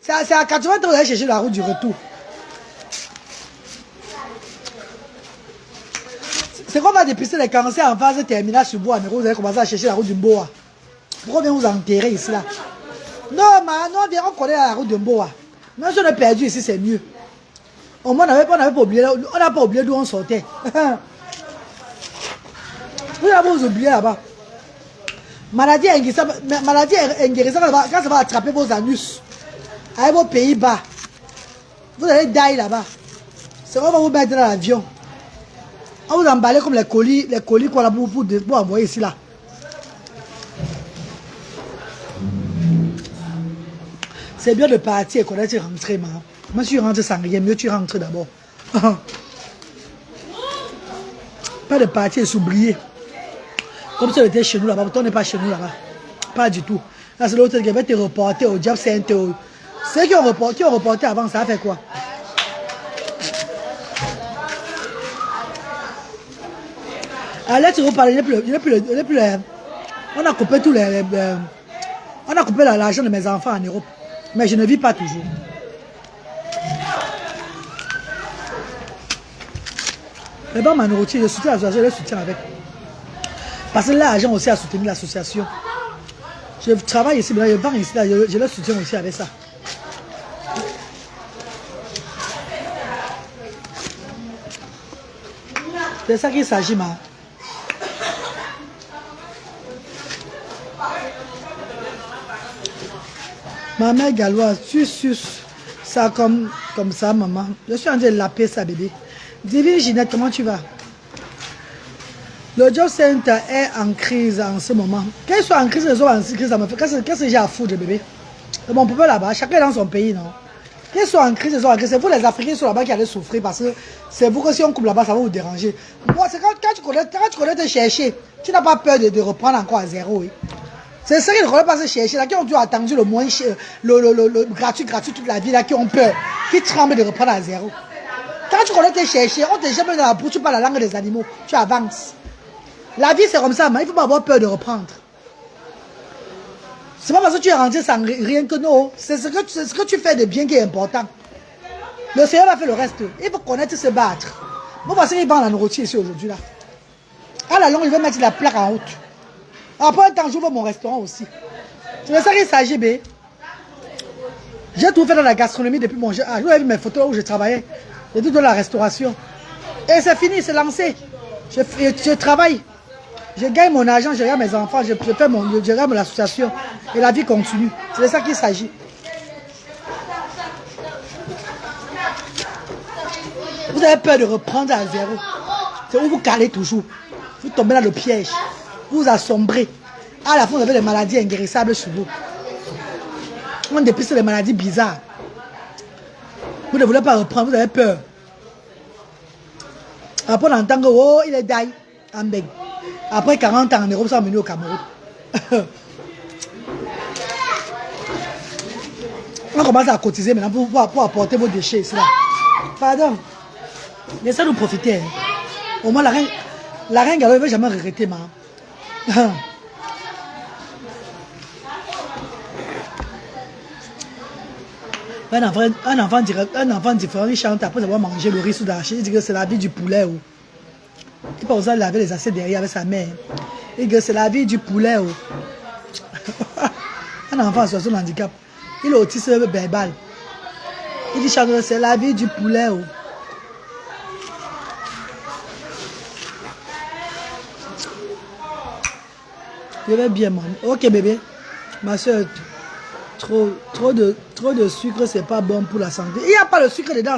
C'est à 80 ans que vous allez chercher la route du retour. C'est qu'on va dépister les cancers en phase terminale sur bois. Mais vous allez commencer à chercher la route du Mboa. Pourquoi on vient vous enterrer ici là? Non, on connaît la route du Mboa. Même si on est perdu ici, c'est mieux. Au moins, on n'a pas oublié d'où on sortait. Vous n'avez pas oublié là-bas. Maladie inguérissable là-bas, quand ça va attraper vos anus, avec vos Pays-Bas, vous allez die là-bas. C'est qu'on va vous mettre dans l'avion. On vous emballer comme les colis qu'on a pour envoyer ici là. C'est bien de partir et qu'on a rentré, man. Moi, si tu rentres sans rien, mieux tu rentres d'abord. Pas de partir et s'oublier. Comme si on était chez nous là-bas, on n'est pas chez nous là-bas. Pas du tout. Là, c'est l'autre qui va te reporter au Job Center. Ceux qui ont reporté avant, ça a fait quoi? Allez, tu vous parler, on a coupé tous les... on a coupé l'argent de mes enfants en Europe. Mais je ne vis pas toujours. Mais bon, ma nourriture, je soutiens l'association, je le soutiens avec. Parce que l'argent aussi a soutenu l'association. Je travaille ici, mais je vends ici, là, je le soutiens aussi avec ça. C'est ça qu'il s'agit, ma. Ma mère galloise, tu suces ça comme ça, maman. Je suis en train de laper ça, bébé. Divine Ginette, comment tu vas? Le Job Center est en crise en ce moment. Quand ils sont en crise, ils sont en crise, ça me fait. Qu'est-ce que j'ai à foutre, bébé? C'est mon peuple là-bas, chacun est dans son pays, non? Quand ils sont en crise, ils sont en crise. C'est vous les Africains qui sont là-bas qui allez souffrir parce que c'est vous que si on coupe là-bas, ça va vous déranger. Moi, c'est quand tu connais te chercher, tu n'as pas peur de reprendre encore à zéro, oui. C'est ceux qui ne connaissent pas se chercher, là, qui ont dû attendre le moins cher, le gratuit toute la vie, là, qui ont peur, qui tremblent de reprendre à zéro. Quand tu connais te chercher, on te jette dans la bouche, tu parles la langue des animaux, tu avances. La vie, c'est comme ça, mais il ne faut pas avoir peur de reprendre. C'est pas parce que tu es rentré sans rien que non, c'est ce que tu fais de bien qui est important. Le Seigneur va faire le reste. Il faut connaître se battre. Moi, parce qu'il vend la nourriture ici aujourd'hui, là. À la longue, il va mettre la plaque en route. Après un temps, j'ouvre mon restaurant aussi. C'est de ça qu'il s'agit, bé. J'ai tout fait dans la gastronomie depuis mon jeune âge. Vous avez vu mes photos où je travaillais. J'ai tout dans la restauration. Et c'est fini, c'est lancé. Je travaille. Je gagne mon argent, je regarde mes enfants, je regarde l'association. Et la vie continue. C'est de ça qu'il s'agit. Vous avez peur de reprendre à zéro. C'est où vous calez toujours. Vous tombez dans le piège. Vous assombrez. À la fin, vous avez des maladies inguérissables sur vous. On dépiste les maladies bizarres. Vous ne voulez pas reprendre, vous avez peur. Après, on entend que, oh, il est die. Ambeg. Après 40 ans en Europe, ça va venir au Cameroun. On commence à cotiser maintenant pour apporter vos déchets ici. Là. Pardon. Laissez nous profiter. Hein. Au moins, la reine Gallo ne va jamais regretter, ma. Un enfant différent, il chante après avoir mangé le riz sous l'archi. Il dit que c'est la vie du poulet. Ou. Il peut aussi laver les assiettes derrière avec sa mère. Il dit que c'est la vie du poulet. Ou. Un enfant en situation de handicap. Il est autiste verbal. Il dit chante, c'est la vie du poulet. Ou. Je vais bien, man. Ok, bébé. Ma soeur, trop de sucre, c'est pas bon pour la santé. Il n'y a pas le sucre dedans,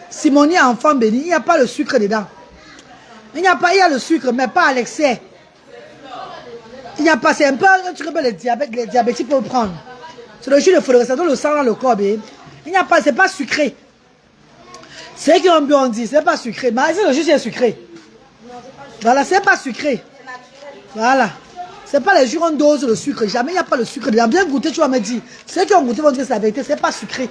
Simonie, enfant béni. Il n'y a pas le sucre dedans. Il y a le sucre, mais pas à l'excès. Il n'y a pas, c'est un peu un truc que les diabétiques peuvent prendre. C'est le jus de fluorescence, le sang dans le corps, bébé. Il n'y a pas, c'est pas sucré. C'est qui ont bien dit, c'est pas sucré. Mais c'est le jus qui est sucré. Voilà, c'est pas sucré. Voilà. C'est pas les jours on dose le sucre. Jamais il n'y a pas le sucre dedans. Bien goûter, tu vas me dire. Ceux qui ont goûté vont dire que c'est la vérité. C'est pas sucré.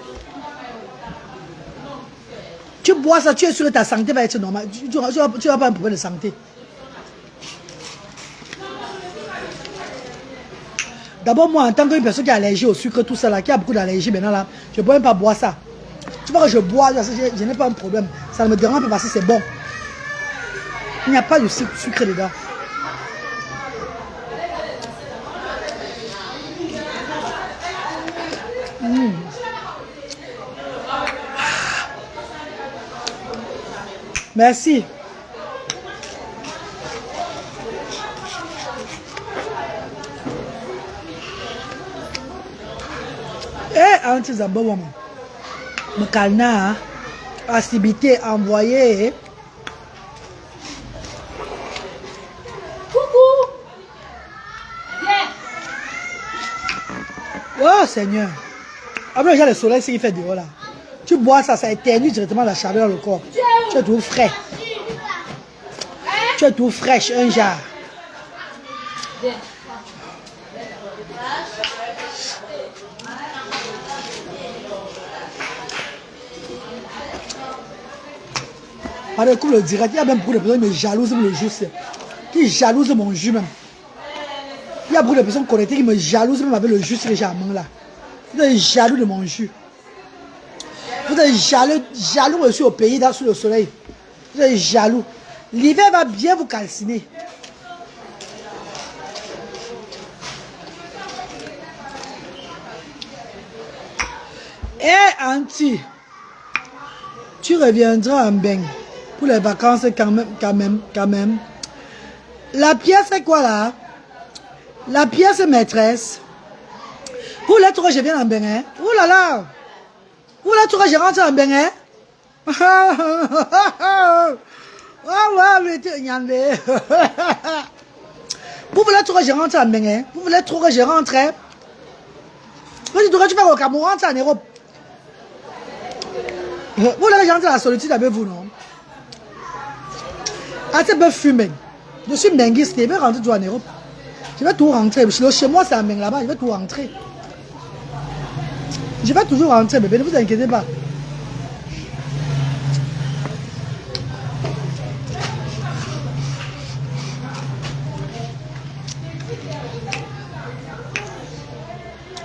Tu bois ça, tu es sûr que ta santé va être normale. Tu n'as pas un problème de santé. D'abord, moi, en tant qu'une personne qui est allergique au sucre, tout ça là, qui a beaucoup d'allergies maintenant là, je ne peux même pas boire ça. Tu vois que je bois, je n'ai pas un problème. Ça ne me dérange pas parce que c'est bon. Il n'y a pas de sucre dedans. Merci. Auntie Zamba Woman. Mkalna, activité envoyée. Coucou. Oh Seigneur. Après, j'ai le soleil, c'est qui fait dehors là. Tu bois ça, ça éternue directement la chaleur dans le corps. Tu es tout frais. Tu es tout fraîche, un jar. Par contre, le direct, il y a même beaucoup de personnes qui me jalousent le jus. Qui jalousent mon jus même. Il y a beaucoup de personnes connectées qui me jalousent même avec le jus que j'ai à main là. Vous êtes jaloux de mon jus. Vous êtes jaloux aussi au pays, sous le soleil. Vous êtes jaloux. L'hiver va bien vous calciner. Eh, Auntie, tu reviendras en bain pour les vacances quand même. La pièce c'est quoi là? La pièce maîtresse. Pour les trois, je viens en bain, hein? Ouh là là! Pour les trois, je rentre en bain, hein? Oh ouais, mais pour vous les trois, je rentre en bain, hein? Pour vous les trois, je rentre, hein? Tu vas au Cameroun, rentre en Europe. Vous là, j'entre à la solitude avec vous, non? Ah, c'est bien fumé. Je suis menguiste, je vais rentrer tout en Europe. Je vais tout rentrer. Chez moi, c'est un meng là-bas, je vais tout rentrer. Je vais toujours rentrer, bébé, ne vous inquiétez pas.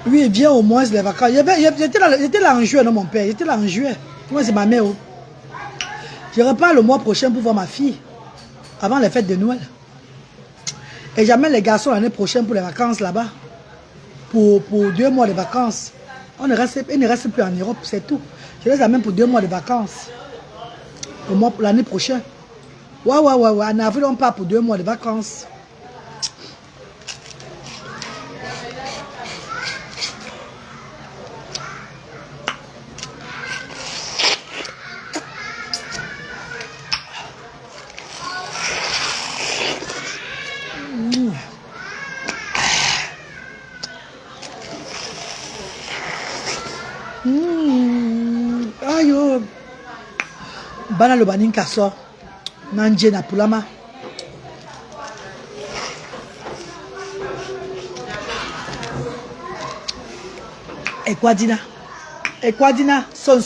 Oui, viens au moins les vacances. J'étais là en juin, non, mon père. J'étais là en juin. Moi, c'est ma mère. Oh. Je repars le mois prochain pour voir ma fille. Avant les fêtes de Noël. Et j'amène les garçons l'année prochaine pour les vacances là-bas. Pour 2 mois de vacances. Ils ne restent plus en Europe, c'est tout. Je les amène pour 2 mois de vacances. Pour l'année prochaine. Ouais. En avril, on part pour 2 mois de vacances. Ayo bana lo banin kaso nanje na pulama ekwadina son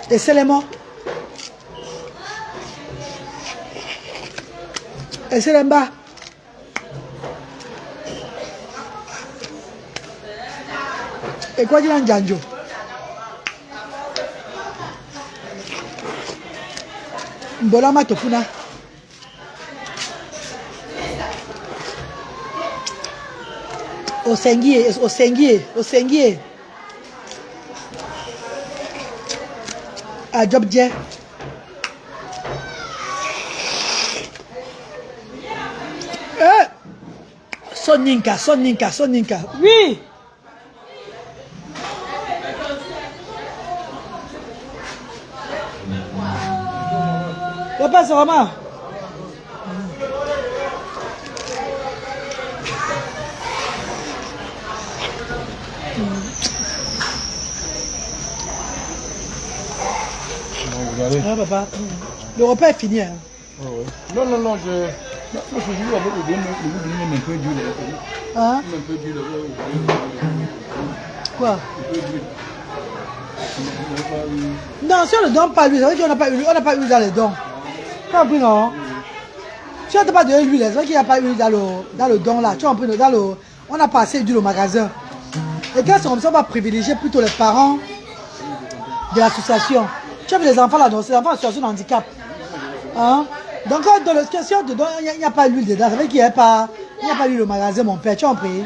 eselemo eselemba ekwadina njanjo mbolama topuna osengie a job je soninka oui. Papa, ça va mal? Ah, papa. Le repas est fini. Hein. Ah ouais. Non, je joue avec le goût un peu dur. Hein? Un peu dur. Quoi? Un peu dur. Non, si on ne donne pas l'huile, c'est vrai qu'on n'a pas eu dans les dons. Tu as compris, non? Si on ne t'a pas donné l'huile, c'est vrai qu'il n'y a pas eu dans le don là. Tu as compris, on a pas assez d'huile au magasin. Et quand c'est comme ça, on va privilégier plutôt les parents de l'association. Tu as vu les enfants là, donc, ces enfants en situation de handicap. Hein? Donc, quand dans le question dedans, il n'y a pas l'huile dedans. Ça veut dire qu'il n'y a pas l'huile au magasin, mon père. Tu as compris?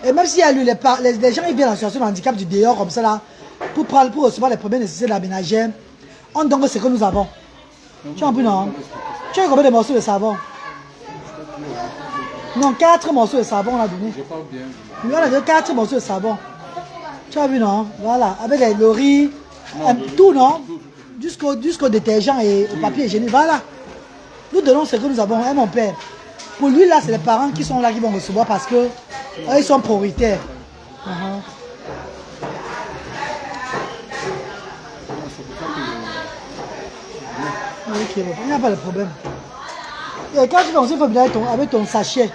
Et même s'il y a l'huile, les gens ils viennent en situation de handicap du dehors comme ça là, pour recevoir les premières nécessités de la ménagère. On donne ce que nous avons. Tu as compris, non? Tu as combien de morceaux de savon? Non, 4 morceaux de savon on a donné. Je parle bien. On a donné 4 morceaux de savon. Tu as vu, non? Voilà. Avec le riz, tout, non? Jusqu'au détergent et au papier hygiénique. Voilà. Nous donnons ce que nous avons, hein, mon père. Pour lui, là, c'est les parents qui sont là qui vont recevoir parce que ils sont prioritaires. Ok, il n'y a pas de problème. Et quand tu vas aussi, il faut venir avec ton sachet.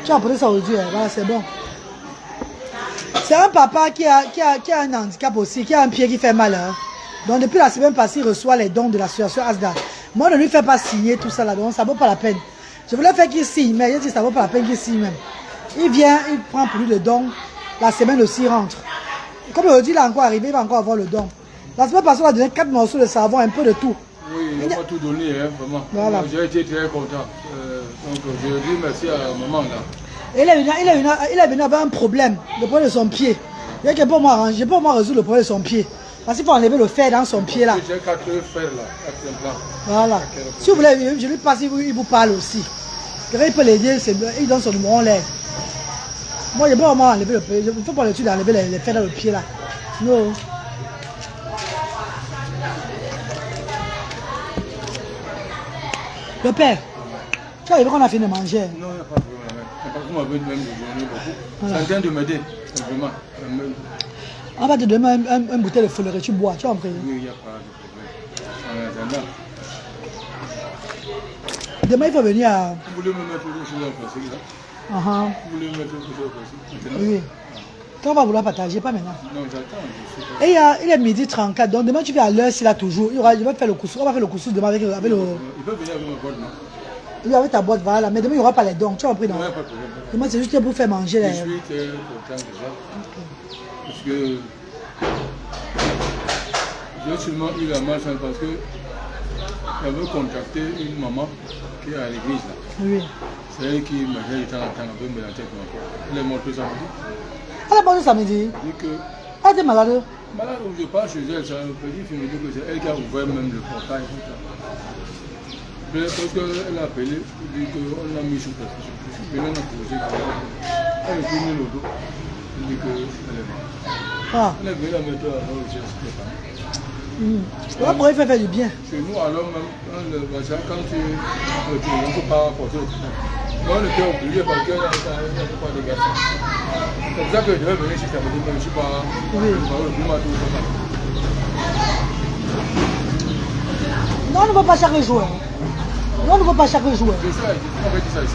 Tu as apporté ça aujourd'hui, hein? Voilà, c'est bon. C'est un papa qui a un handicap aussi, qui a un pied qui fait mal. Hein? Donc depuis la semaine passée, il reçoit les dons de l'association ASDA. Moi, je ne lui fais pas signer tout ça là, donc ça ne vaut pas la peine. Je voulais faire qu'il signe, mais il dit que ça ne vaut pas la peine qu'il signe même. Il vient, il prend pour lui le don. La semaine aussi, il rentre. Comme aujourd'hui, il est encore arrivé, il va encore avoir le don. La semaine passée, on a donné 4 morceaux de savon, un peu de tout. Oui, il n'a pas tout donné, hein, vraiment. Voilà. J'ai été très content. Donc, je dis merci à maman là. Et il est venu avec un problème, le problème de son pied. Il y a pour moi arranger, pour moi résoudre le problème de son pied. Parce qu'il faut enlever le fer dans son pied là. J'ai 4 fers là, 4 implants. Voilà. Si vous voulez, je lui passe, il vous parle aussi. Il peut l'aider, il donne son numéro, on l'aide. Moi, je peux vraiment enlever le pied. Il ne faut pas l'habitude d'enlever les fers dans le pied là. Non. Le père, tu as vu qu'on a fini de manger. Non, il n'y a pas de problème. Parce que vous m'avez même donné beaucoup. C'est en train de m'aider, vraiment. On va te donner un bouteille de folerie, tu bois, tu as compris? Oui, il n'y a pas de problème. En attendant, demain, il faut venir à... vous voulez me mettre quelque chose en plastique là? Vous voulez me mettre quelque chose en plastique maintenant? Oui. Quand on va vouloir partager, pas maintenant. Non, j'attends. Je sais pas. Et il est midi 34, donc demain tu viens à l'heure s'il a toujours. Je vais faire le couscous. On va faire le couscous demain avec le. Il peut venir avec ma boîte, non? Oui, avec ta boîte, voilà. Mais demain il n'y aura pas les dons. Tu as compris, non? Non, il n'y a pas de problème. Demain c'est juste pour faire manger. Je suis très content déjà. Parce que j'ai seulement eu la malchance parce que j'avais contacté une maman qui est à l'église là. Oui. C'est elle qui m'a dit de temps en temps un peu me la tête encore. Elle est morte samedi. Elle est bonne samedi. Elle dit que Elle était malade. malade où je pars chez elle, ça me dit que c'est elle qui a ouvert même le portail. Parce qu'elle a appelé, elle dit qu'on l'a mis sous pression. Je suis venu à poser. Elle est venue le dos. Elle dit qu'elle est morte. Ah. Elle est venue la mettre à l'origine. Là, pour elle faire du bien. Chez nous, alors même, quand tu ne peux pas apporter le temps. Moi, on était obligé parce qu'elle n'a pas de garçon. C'est pour ça que je vais venir chez Camille, mais je ne suis pas le plus tout ça. Non, on ne veut pas chaque joueur. Non, on ne veut pas chaque joueur. C'est ça, on va dire ça ici.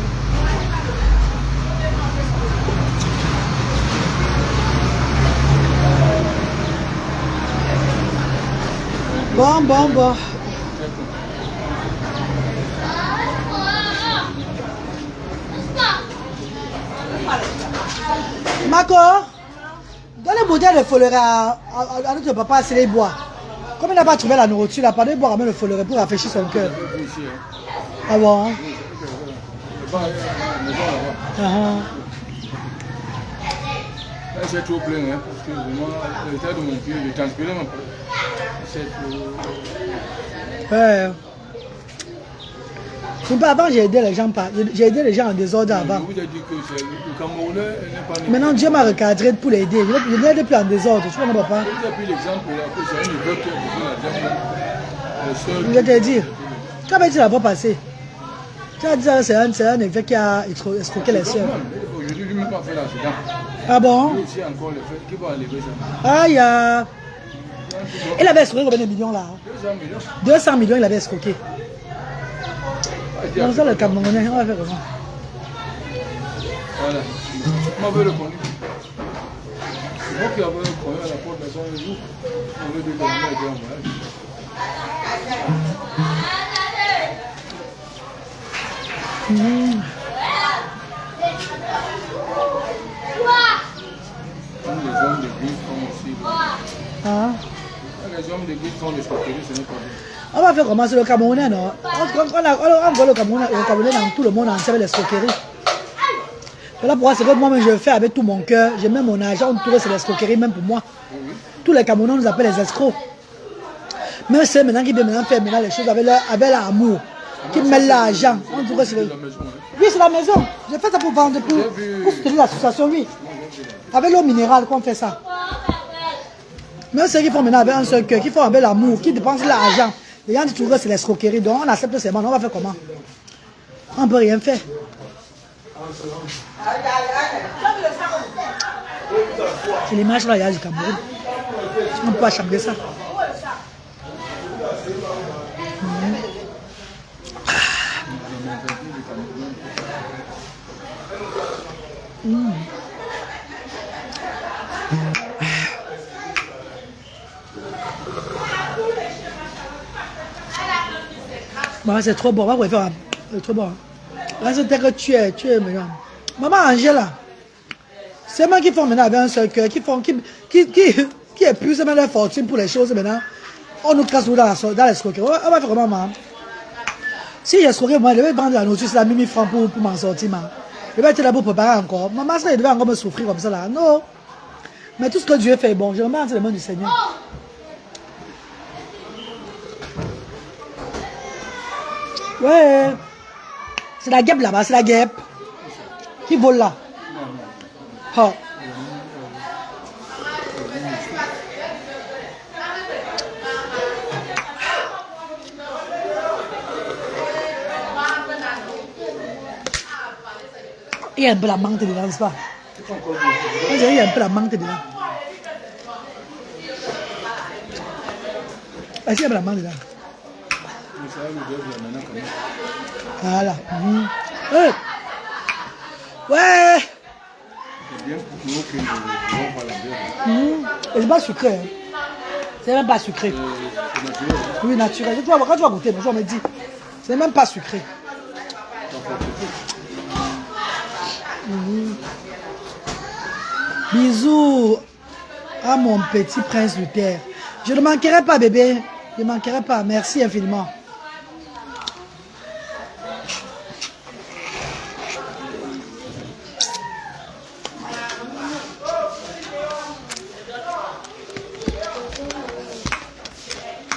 Bon. Marco, donne les bouteilles de folerie à notre papa, c'est les bois. Comme il n'a pas trouvé la nourriture, il a pas de boire à le folerie pour rafraîchir son cœur. Ah bon? Là, c'est trop plein, hein, parce que vraiment, l'état de mon pied, je transpirais un peu. C'est trop... Ouais. Avant, j'ai aidé les gens en désordre avant. Je vous ai dit que le Camerounais n'est pas... Maintenant, Dieu m'a recadré pour l'aider. Je ne l'aide plus en désordre. Tu vois, papa? Je vous ai pris l'exemple là, que c'est un niveau qui a besoin Je te dis. Quand tu la fois passée, tu as dit que c'est un évêque qui a escroqué les soeurs. Aujourd'hui, lui même pas fait l'accident. Ah bon? Lui aussi encore le fait, qui va enlever ça. Aïe! Il avait escroqué combien de millions là? 200 millions. 200 millions, il avait escroqué. Dans ça, le Camerounais, on va faire comment? Voilà. Moi, je veux le conduire. C'est moi qui avais un problème à la porte de la un jour. On veut dire que je vais en voyage. Comme les hommes d'église font aussi. Ah. Les hommes d'église font des choses. On va faire comment? C'est le Camerounais, non? On voit le Camerounais dans tout le monde entier avec les escroqueries. Voilà pourquoi c'est que moi-même je fais avec tout mon cœur. J'ai même mon argent entouré, c'est l'escroquerie, même pour moi. Tous les Camerounais nous appellent les escrocs. Même ceux maintenant qui viennent faire maintenant les choses avec l'amour, qui mettent l'argent. On dirait que c'est le... Oui, c'est la maison. J'ai fait ça pour vendre, pour soutenir l'association, oui. Avec l'eau minérale qu'on fait ça. Même ceux qui font maintenant avec un seul cœur, qui font avec l'amour, qui dépensent l'argent. Les gens disent toujours que c'est l'escroquerie. Donc on accepte seulement. On va faire comment? On ne peut rien faire. C'est l'image là, du Cameroun. On ne peut pas changer ça. Bon, c'est trop bon. On va faire. C'est trop bon. Là, c'était que tu es maintenant. Maman Angela, c'est moi qui font maintenant avec un seul cœur, qui épuisent maintenant leur fortune pour les choses maintenant. On nous casse dans l'escroquerie. On va faire comment, maman? Si j'escroquais, moi, je vais vendre la nourriture, c'est la 1000 francs pour m'en sortir, maman. Je vais être là pour préparer encore. Maman, ça, il devait encore me souffrir comme ça là. Non. Mais tout ce que Dieu fait est bon. Je remets entre les mains du Seigneur. Ouais. C'est la guêpe là-bas, c'est la guêpe. Qui vole là. Oh. Il y a un peu la menthe dedans, n'est-ce pas? On dirait qu'il y a un peu la menthe dedans. Est-ce qu'il y a un peu la menthe dedans? Voilà. Ouais. C'est pas sucré. Hein. C'est même pas sucré. Oui, naturel. Quand tu vas goûter, je me dis, c'est même pas sucré. Bisous à mon petit prince Luther. Je ne manquerai pas, bébé. Je ne manquerai pas. Merci infiniment.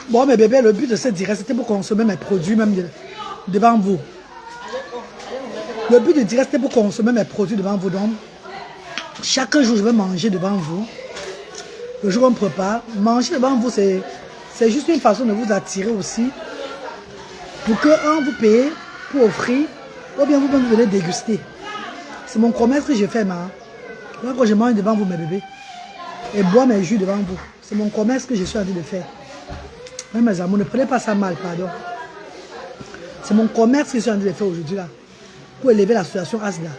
Bon, mais bébé, le but de cette direct, c'était pour consommer mes produits même devant vous. Le but de direct, c'était pour consommer mes produits devant vous. Donc, chaque jour, je vais manger devant vous. Le jour où on me prépare, manger devant vous, c'est juste une façon de vous attirer aussi. Pour que, vous payez pour offrir, ou bien vous venez déguster. C'est mon commerce que je fais, ma. Donc, quand je mange devant vous, mes bébés, et bois mes jus devant vous, c'est mon commerce que je suis en train de faire. Mais mes amours, ne prenez pas ça mal, pardon. C'est mon commerce que je suis en train de faire aujourd'hui là. Pour élever l'association ASDA.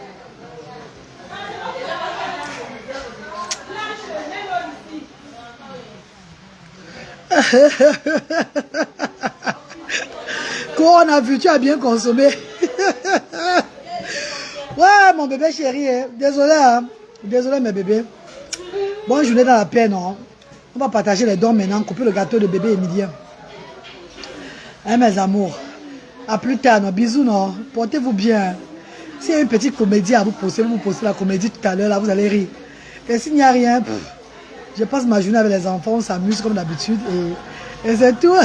Quoi, on a vu, tu as bien consommé. Ouais, mon bébé chéri, hein. Désolé, hein. Désolé, mes bébés. Bonne journée dans la paix, non? On va partager les dons maintenant, couper le gâteau de bébé Emilien. Hein, mes amours. À plus tard, non? Bisous, non? Portez-vous bien. S'il y a une petite comédie à vous poster la comédie tout à l'heure, là, vous allez rire. Et s'il n'y a rien, je passe ma journée avec les enfants, on s'amuse comme d'habitude et c'est tout. Ouais,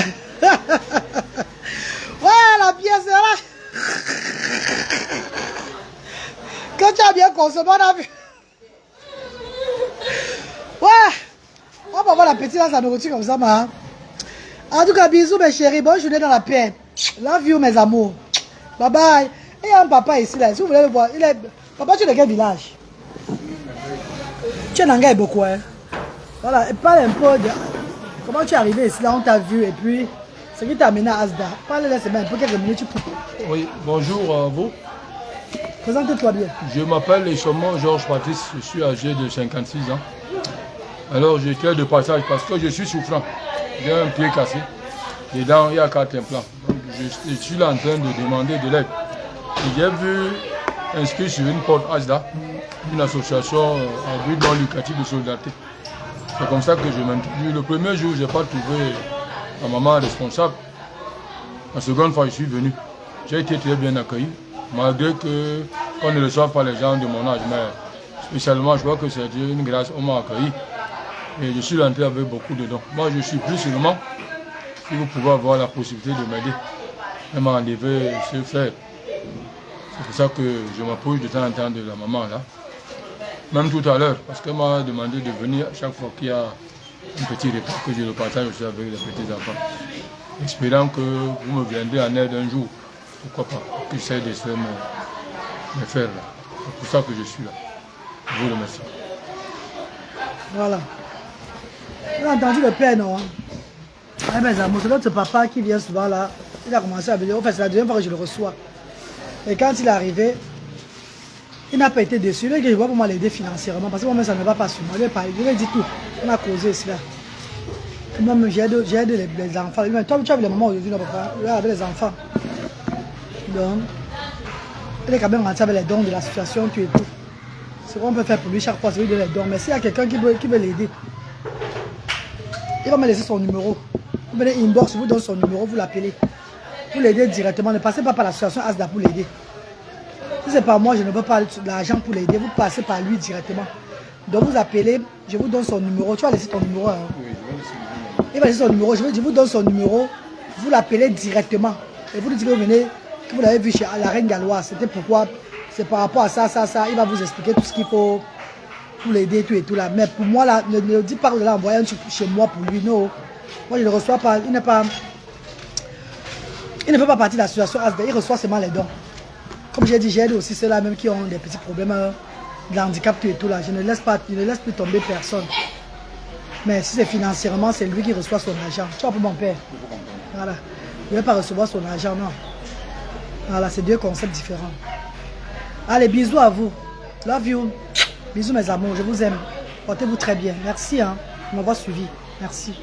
la pièce est là. Quand tu as bien consommé, on a vu. Ouais, on va voir l'appétit dans sa nourriture comme ça, ma. En tout cas, bisous mes chéris, bonne journée dans la paix. Love you mes amours. Bye bye. Et il y a un papa ici là, si vous voulez le voir, il est... Papa, tu es de quel village? Tu es dans beaucoup, hein? Voilà, et parle un peu de... Comment tu es arrivé ici là, on t'a vu, et puis... Ce qui t'a amené à Asda. Parle-les un peu, quelques minutes, tu peux... Oui, bonjour à vous. Présente-toi bien. Je m'appelle Echomon Georges Baptiste, je suis âgé de 56 ans. Alors j'étais de passage parce que je suis souffrant. J'ai un pied cassé. Dedans, il y a 4 implants. Donc je suis là en train de demander de l'aide. J'ai vu inscrit sur une porte ASDA, une association à but non lucratif de solidarité. C'est comme ça que je m'introduis. Le premier jour, je n'ai pas trouvé ma maman responsable. La seconde fois, je suis venu. J'ai été très bien accueilli, malgré qu'on ne reçoive pas les gens de mon âge. Mais spécialement, je vois que c'est une grâce, on m'a accueilli. Et je suis rentré avec beaucoup de dons. Moi, je suis plus seulement, si vous pouvez avoir la possibilité de m'aider, elle m'a enlevé ce frère. C'est pour ça que je m'approche de temps en temps de la maman là. Même tout à l'heure, parce qu'elle m'a demandé de venir chaque fois qu'il y a un petit repas, que je le partage aussi avec les petits enfants. Espérant que vous me viendrez en aide un jour. Pourquoi pas? Que j'essaie de me faire là. C'est pour ça que je suis là. Je vous remercie. Voilà. Vous avez entendu le père, non? Eh ben, c'est notre papa qui vient souvent là. Il a commencé à venir. En fait, c'est la deuxième fois que je le reçois. Et quand il est arrivé, il n'a pas été déçu. Il dit, je vois comment l'aider financièrement. Parce que moi, ça ne va pas sur moi. Il lui a dit tout. On a causé cela. Moi-même, j'ai aidé les enfants. Il m'a dit, toi, tu as vu les mamans aujourd'hui, papa? Il avec les enfants. Donc, il est quand même rentré avec les dons de l'association, tout et tout. Ce qu'on peut faire pour lui chaque fois, c'est lui donner les dons. Mais s'il y a quelqu'un qui veut l'aider, il va me laisser son numéro. Vous venez inbox, vous donne son numéro, vous l'appelez. Vous l'aidez directement. Ne passez pas par l'association ASDA pour l'aider. Si c'est pas moi, je ne veux pas de l'argent pour l'aider. Vous passez par lui directement. Donc vous appelez, je vous donne son numéro. Tu vas laisser ton numéro. Hein? Oui, je vais laisser le numéro. Il va laisser son numéro. Je vous donne son numéro. Vous l'appelez directement. Et vous lui dites que vous venez, que vous l'avez vu chez la Reine Galloise. C'était pourquoi, c'est par rapport à ça. Il va vous expliquer tout ce qu'il faut pour l'aider, tout et tout là. Mais pour moi, là, ne dites pas que vous allez envoyer un truc chez moi pour lui. Non. Moi, je ne le reçois pas. Il ne fait pas partie de l'association ASDA. Il reçoit seulement les dons. Comme j'ai dit, j'aide aussi ceux-là même qui ont des petits problèmes de handicap tout et tout là. Je ne laisse plus tomber personne. Mais si c'est financièrement, c'est lui qui reçoit son argent. Tu vois pour mon père. Voilà. Il ne va pas recevoir son argent, non. Voilà, c'est deux concepts différents. Allez, bisous à vous. Love you. Bisous mes amours, je vous aime. Portez-vous très bien. Merci de m'avoir suivi. Merci.